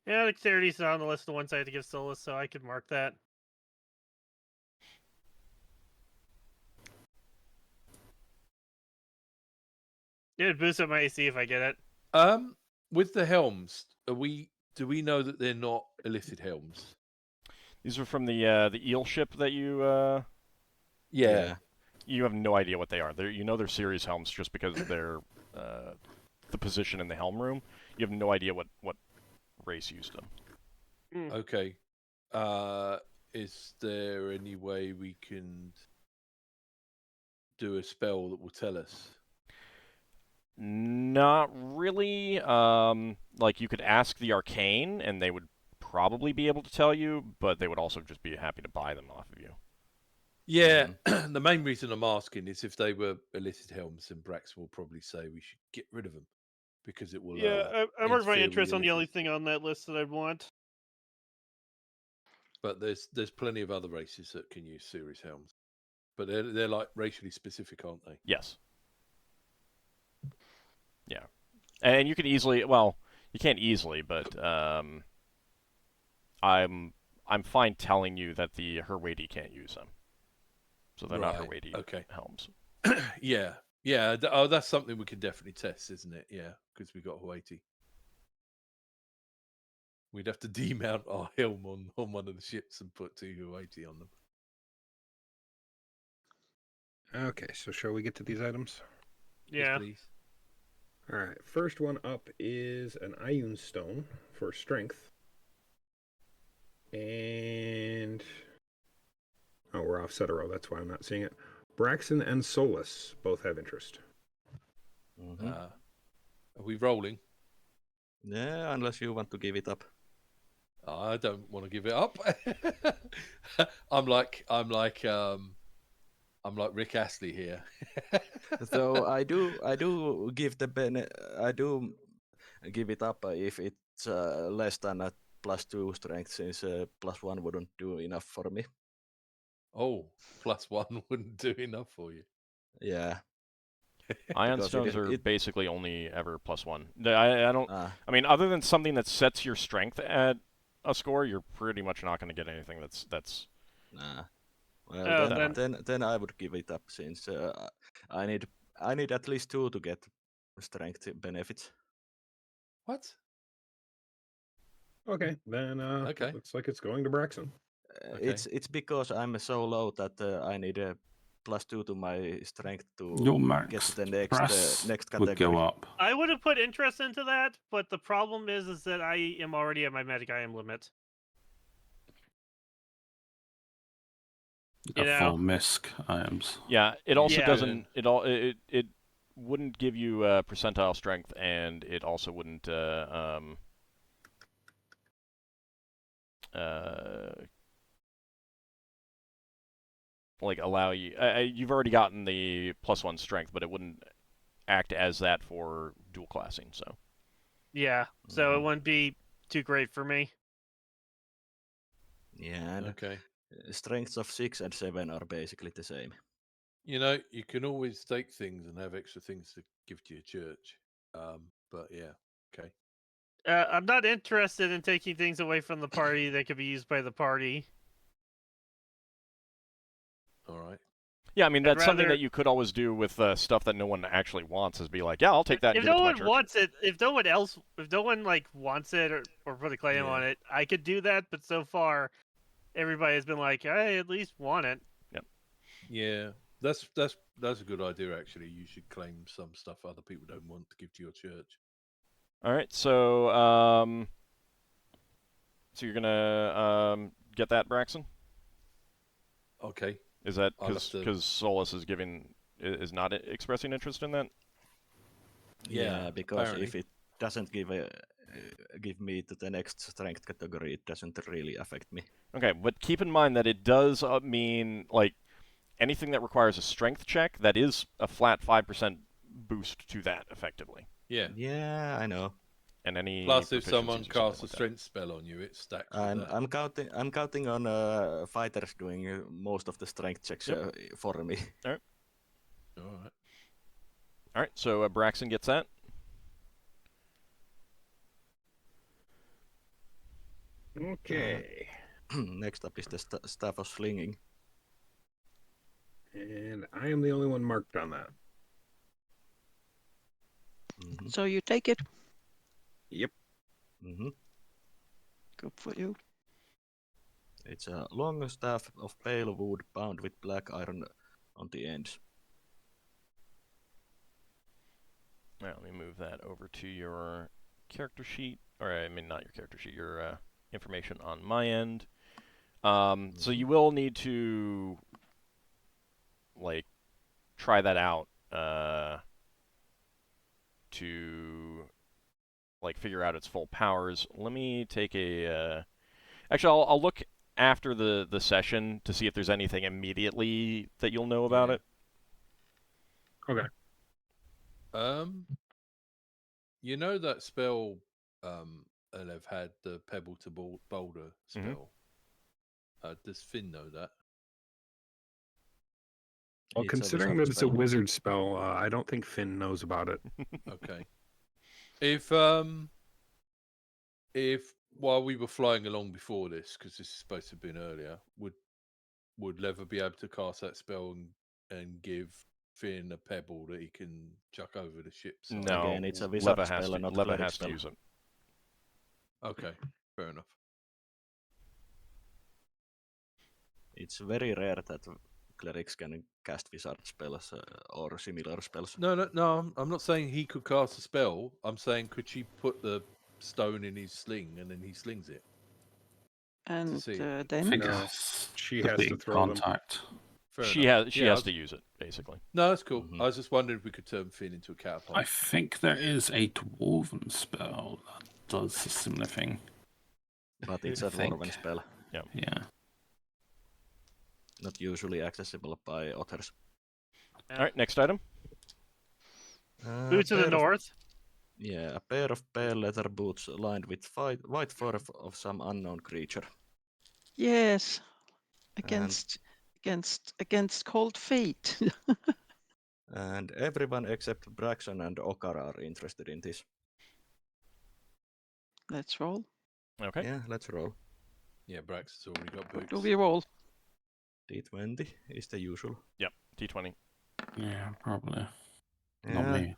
dexterity's on the list of the ones I had to give Solas, so I could mark that. It would boost up my AC if I get it. With the helms, do we know that they're not illicit helms? These are from the eel ship that you Yeah. you have no idea what they are. They're series helms just because of their the position in the helm room. You have no idea what race used them. Okay. Is there any way we can do a spell that will tell us? Not really. Like you could ask the arcane, and they would probably be able to tell you, but they would also just be happy to buy them off of you. Yeah, the main reason I'm asking is if they were illicit helms, then Braxon will probably say we should get rid of them. because it will. Yeah, I marked my interfere with interest your on the only electricity. thing on that list that I'd want. But there's plenty of other races that can use series helms, but they're like racially specific, aren't they? Yes. Yeah, and you can easily. Well, you can't easily, but I'm fine telling you that the Herwadi can't use them, so they're not Right, Herwadi okay. helms. Yeah. That's something we can definitely test, isn't it? Yeah, because we got Hawaii. We'd have to demount our helm on one of the ships and put 2 Hawaii on them. Okay, so shall we get to these items? Yeah. Yes, please. All right, first one up is an Ioun Stone for strength. And... oh, we're off Cetero, that's why I'm not seeing it. Braxon and Solas both have interest. Mm-hmm. Are we rolling? Yeah, unless you want to give it up. I don't want to give it up. I'm like Rick Astley here. So I do give it up if it's less than a +2 strength, since +1 wouldn't do enough for me. Oh, +1 wouldn't do enough for you. Yeah. Ion Because stones it- are it- basically only ever +1. I don't. Ah, I mean, other than something that sets your strength at a score, you're pretty much not going to get anything that's. nah. Well, Oh, then I would give it up, since I need at least 2 to get strength benefits. What? Okay, then Okay. looks like it's going to Braxon. Okay. It's because I'm so low that I need a +2 to my strength to Your get max to the next press next would category. go up. I would have put interest into that, but the problem is that I am already at my magic item limit. The You know. full misc items. Yeah, it also Yeah. doesn't. It wouldn't give you percentile strength, and it also wouldn't like allow you. You've already gotten the +1 strength, but it wouldn't act as that for dual classing. So Yeah, so it wouldn't be too great for me. Yeah, and Okay. strengths of 6 and 7 are basically the same. You know, you can always take things and have extra things to give to your church. But yeah, okay. I'm not interested in taking things away from the party that could be used by the party. All right. yeah, I mean I'd that's something rather- that you could always do with stuff that no one actually wants. Is be like, yeah, I'll take that. If and give no it one to my church. wants it, if no one like wants it or put a claim Yeah. on it, I could do that. But so far, everybody has been like, I at least want it. Yeah. That's a good idea actually. You should claim some stuff other people don't want to give to your church. All right, so so you're gonna get that, Braxon? Okay. Is that I'll have because to- Solas is not expressing interest in that? Yeah, because apparently. if it doesn't give me to the next strength category, it doesn't really affect me. Okay, but keep in mind that it does mean like anything that requires a strength check, that is a flat 5% boost to that effectively, Yeah. Yeah, I know. and any Plus, if proficiencies someone or something casts a like that. strength spell on you, it stacks with And that. I'm counting on fighters doing most of the strength checks for me. All right. All right, so Braxon gets that. Okay. Next up is the staff of slinging. And I am the only one marked on that. Mm-hmm. So you take it. Yep. Mm-hmm. Good for you. It's a long staff of pale wood bound with black iron on the ends. All right, let me move that over to your character sheet, or I mean not your character sheet, your information on my end. So you will need to like try that out to like figure out its full powers. Let me take a actually I'll look after the session to see if there's anything immediately that you'll know about Yeah. it. Okay. You know that spell Elev had, the Pebble to Boulder spell? Does Finn know that? Well, It's a considering wizard that it's a spell. wizard spell, I don't think Finn knows about it. Okay. If while we were flying along before this, because this is supposed to have been earlier, would Lever be able to cast that spell and give Finn a pebble that he can chuck over the ship? side? No, Again, it's a wizard Leva has spell to, and not Leva cleric has to spell. use it. Okay, fair enough. It's very rare that clerics can cast wizard spells or similar spells. No. I'm not saying he could cast a spell. I'm saying could she put the stone in his sling and then he slings it? And see. I then think No, it's she the has to big throw them. contact. Fair She enough. has she Yeah, has to use it basically. No, that's cool. Mhm. I was just wondering if we could turn Finn into a catapult. I think there is a dwarven spell that does a similar thing. But it's I a dwarven think. spell, Yeah. not usually accessible by others. All right, next item. Boots of the North. Yeah, a pair of pale leather boots lined with white fur of some unknown creature. yes, against cold feet. And everyone except Braxon and Ockar are interested in this. Let's roll. Okay. Yeah, let's roll. Yeah, Brax has already got What boots. do we roll? D20 is the usual. Yep. D20. Yeah, probably. Yeah, Not me.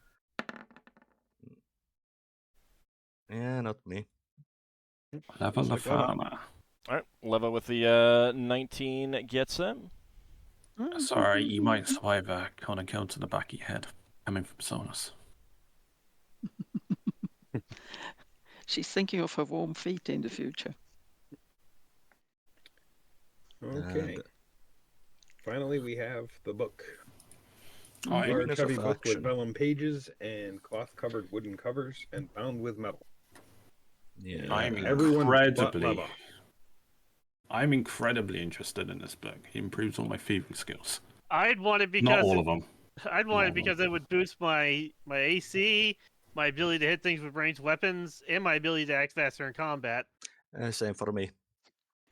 yeah, not me. Levalithana. All right. Leva with the 19 gets in. Sorry, you might survive a con kill to the back of your head coming from Solas. She's thinking of her warm feet in the future. Okay. And Finally, we have the book. Oh, A yeah. large, Weakness heavy of book with action. vellum pages and cloth-covered wooden covers and bound with metal. yeah, I'm Everyone but incredibly, Leva. interested in this book. It improves all my thieving skills. I'd want it Not because all of them. I'd want it because it would boost my AC, my ability to hit things with ranged weapons, and my ability to act faster in combat. same for me.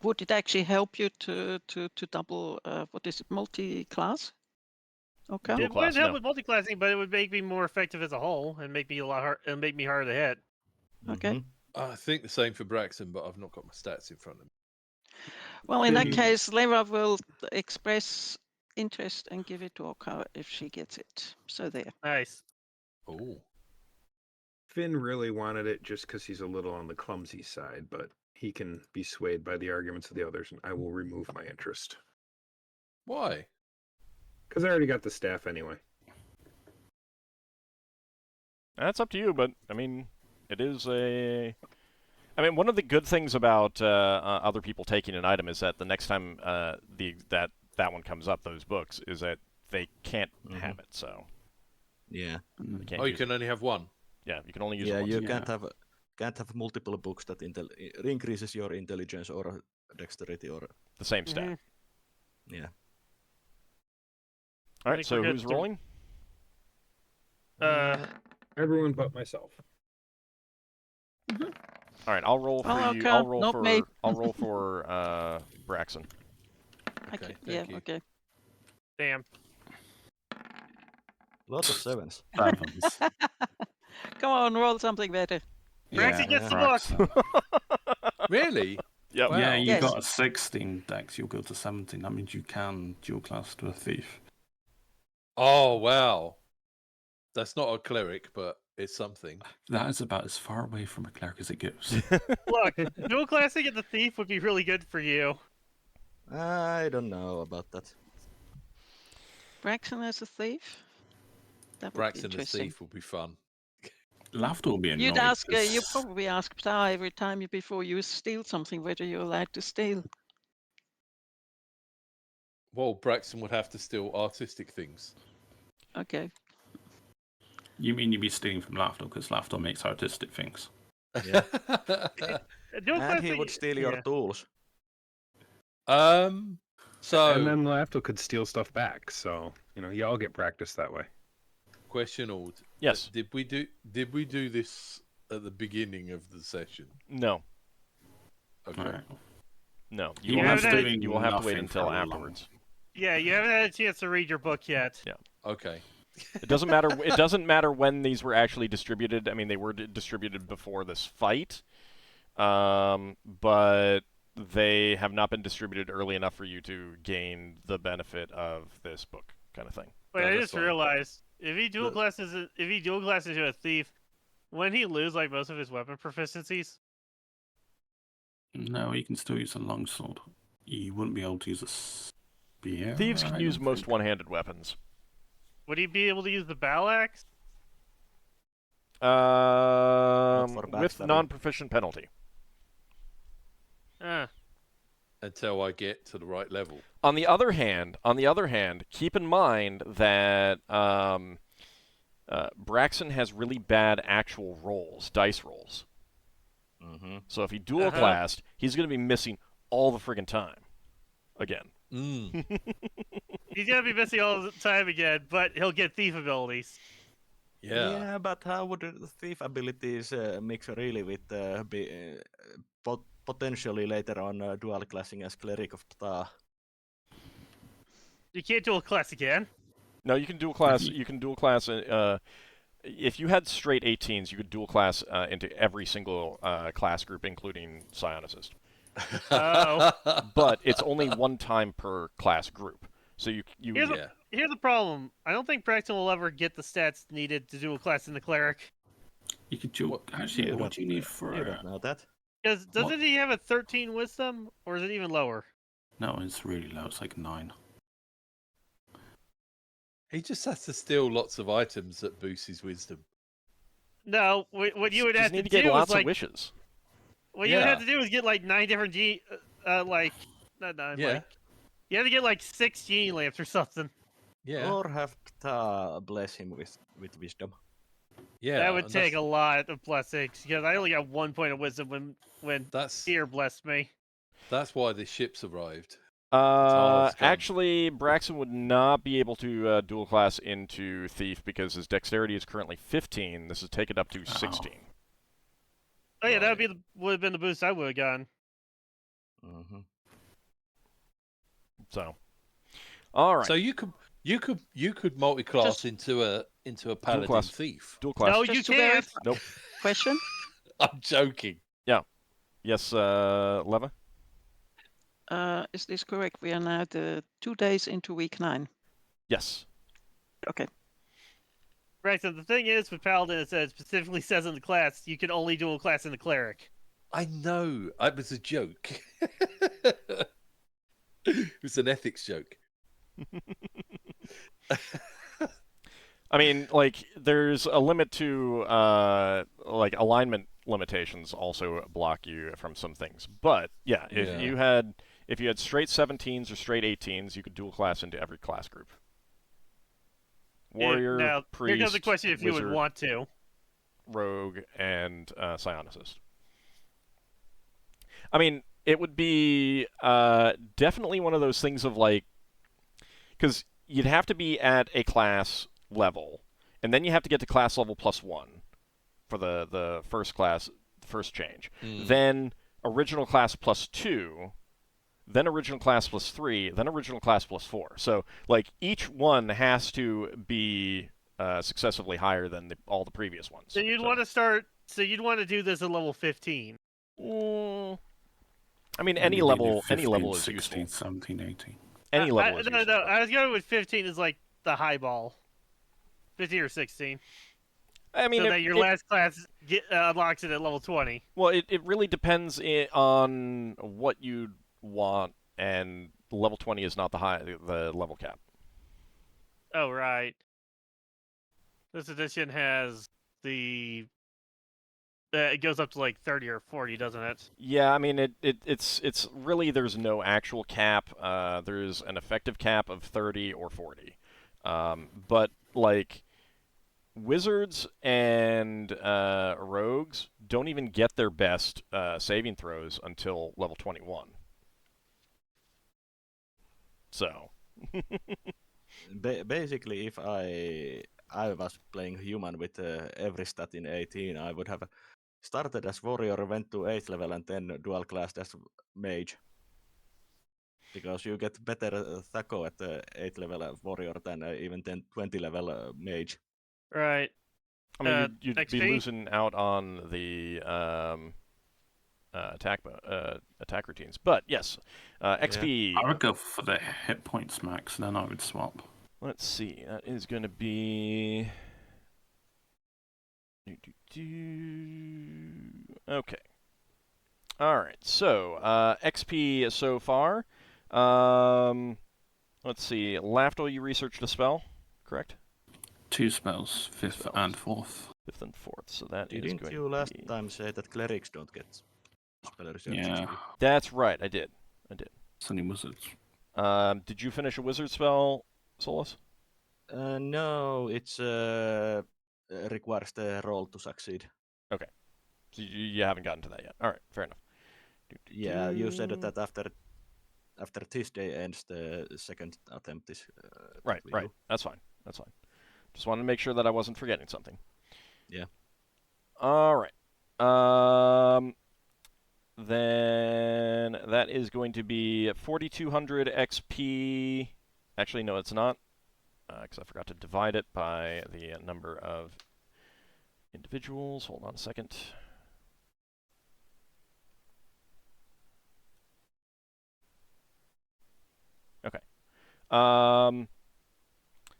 Would it actually help you to double, what is it, multi-class? Okay. Dual It class, wouldn't help no. with multi-classing, but it would make me more effective as a whole and make me and make me harder to hit. Okay. Mhm. I think the same for Braxton, but I've not got my stats in front of me. Well, in that Finn- case, Leva will express interest and give it to Ockar if she gets it. So there. Nice. Oh, Finn really wanted it just because he's a little on the clumsy side, but he can be swayed by the arguments of the others, and I will remove my interest. why? Because I already got the staff anyway. That's up to you, but I mean, it is a. I mean, one of the good things about other people taking an item is that the next time that one comes up, those books, is that they can't have it. So Yeah, they can't Oh, you use can it. only have one. Yeah, you can only use yeah, it once. you Yeah. can't have multiple books that increases your intelligence or dexterity or The same stat. Mhm. yeah. All right, think so we're good who's to- rolling? Everyone but myself. All right, I'll roll for Oh, you. okay, I'll roll not for. me. I'll roll for Braxon. Okay, Yeah, thank you. okay. Damn. Lot of sevens. Sevens. Come on, roll something better. Braxton gets the book. Braxton. Really? Yep. Wow. Yeah, you Yes. got a 16 dex, you'll go to 17. That means you can dual class to a thief. Oh, wow. That's not a cleric, but it's something. That is about as far away from a cleric as it goes. Look, dual classing at the thief would be really good for you. I don't know about that. Braxton as a thief? That would be Braxton the interesting. thief will be fun. Laughter will be annoyed. You'd ask, you 'cause probably ask Ptah every time before you steal something whether you're allowed to steal. Well, Braxton would have to steal artistic things. Okay. You mean you'd be stealing from Laughter because Laughter makes artistic things. Yeah. Dual And he classing- would steal your yeah. tools. So And then Lafdul could steal stuff back, so, y'all get practice that way. question old. Yes. Did we do this at the beginning of the session? No. Okay. Alright. No. He You will was have to wait. doing You will have to wait nothing until for long. afterwards. Yeah, you haven't had a chance to read your book yet. Yeah. Okay. It doesn't matter. It doesn't matter when these were actually distributed. I mean, they were distributed before this fight, but they have not been distributed early enough for you to gain the benefit of this book, kind of thing. Wait, No, I that's just fine. realized if he dual Look. classes into a thief, wouldn't he lose like most of his weapon proficiencies? No, he can still use a longsword. He wouldn't be able to use a spear. Thieves can I use don't most think. one-handed weapons. Would he be able to use the battle axe? for With backstabbing. non-proficient penalty. Until I get to the right level. On the other hand, keep in mind that Braxon has really bad actual rolls, dice rolls. Mm-hmm. So if he dual classed, he's going to be missing all the friggin' time. Again. Mm. He's gonna be missing all the time again, but he'll get thief abilities. Yeah. But how would the thief abilities mix really with potentially later on dual classing as Cleric of Ptah? You can't dual class again. No, you can dual class. You can dual class. If you had straight 18s, you could dual class into every single class group, including Psionicist. Oh. But it's only one time per class group. So you Here's the problem. I don't think Braxton will ever get the stats needed to dual class in the Cleric. You could dual. Actually, You what do you need for? You don't know that. Because doesn't he have a 13 wisdom, or is it even lower? No, it's really low. It's like 9. He just has to steal lots of items that boost his wisdom. No, what you would Just have need to to get do lots is of like wishes. what you would have Yeah. to do is get like 9 different like not 9 Yeah. like you have to get like 6 genie lamps or something. Yeah. Or have Ptah bless him with wisdom. Yeah. That would and take a lot of blessings because I only got 1 point of wisdom when That's Fear blessed me. that's why the ships arrived. Tar's gone. Actually, Braxon would not be able to dual class into Thief because his dexterity is currently 15. This is taken up to 16. Oh yeah, that Right. would have been the boost I would have gotten. Mm-hmm. So, all right. So you could multi-class Just- into a paladin class. thief. Dual class. No, Just you to can't. verify- Nope. Question? I'm joking. Yes, Leva? Is this correct? We are now 2 days into week 9. Yes. Okay. Right, so the thing is with Paladin, it specifically says in the class you can only dual class in the Cleric. I know. It was a joke. It was an ethics joke. I mean, like, there's a limit to, like, alignment limitations also block you from some things. But, yeah, if Yeah. you had straight 17s or straight 18s, you could dual class into every class group. Warrior, Now, priest, here comes the question if you wizard, would want to. rogue, and psionicist. I mean, it would be definitely one of those things of, like, because you'd have to be at a class level, and then you have to get to class level +1 for the first change. Then original class +2, then original class +3, then original class +4. So, like, each one has to be successively higher than all the previous ones. So you'd want to start. So you'd want to do this at level 15. I mean, any Maybe do level 15, is 16, useful. 17, 18. Any level is no, useful. no. I was going with 15 is like the high ball. 15 or 16. I mean, So that your last class unlocks it at level 20. Well, it really depends on what you want, and level 20 is not the level cap. Oh, right. This edition has the... it goes up to like 30 or 40, doesn't it? Yeah, I mean, it's really, there's no actual cap. There's an effective cap of 30 or 40. But, like, wizards and rogues don't even get their best saving throws until level 21. So. Basically, if I I was playing human with every stat in 18, I would have started as warrior, went to 8th level, and then dual classed as mage. Because you get better Thaco at 8th level warrior than even 20 level mage. Right. I mean, you'd be XP? losing out on the attack routines, but yes, XP. I would go for the hit points max, then I would swap. Let's see. That is going to be. Okay. All right. So XP so far. Let's see. Lafdul, you researched a spell, correct? 2 spells, 5th and 4th. 5th and 4th. So that is Didn't going you to last be... time say that clerics don't get spell research Yeah, XP? That's right. I did. it's only wizards. Did you finish a wizard spell, Solas? No, it's requires the roll to succeed. So you haven't gotten to that yet. All right. Fair enough. Yeah, you said that after this day ends, the second attempt is Right. we Right. do. That's fine. Just wanted to make sure that I wasn't forgetting something. Yeah. All right. Then that is going to be 4,200 XP. Actually, no, it's not, because I forgot to divide it by the number of individuals. Hold on a second. Okay.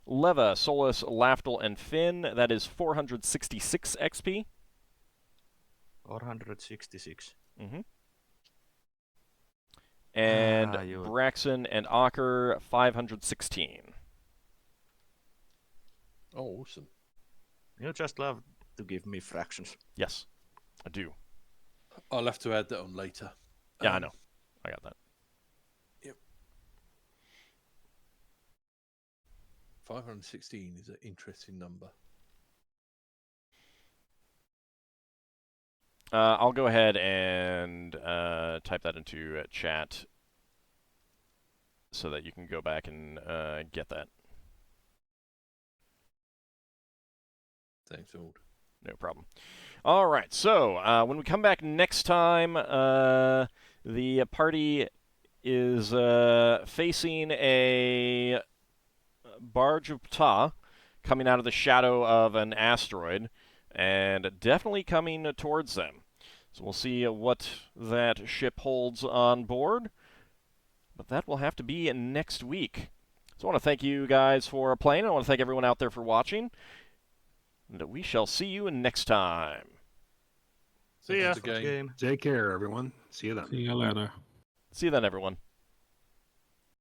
Leva, Solas, Lafdul, and Finn. That is 466 XP. 466. Mm-hmm. And Braxon and Ockar, 516. Oh, awesome. You just love to give me fractions. Yes, I do. I'll have to add that on later. Yeah, I know. I got that. 516 is an interesting number. I'll go ahead and type that into chat so that you can go back and get that. Thanks, Ald. No problem. All right, so when we come back next time, the party is facing a barge of Ptah coming out of the shadow of an asteroid and definitely coming towards them. So we'll see what that ship holds on board, but that will have to be next week. So I want to thank you guys for playing. I want to thank everyone out there for watching. And we shall see you next time. See ya. Thanks again. Take care, everyone. See you then. See you later. See you then, everyone.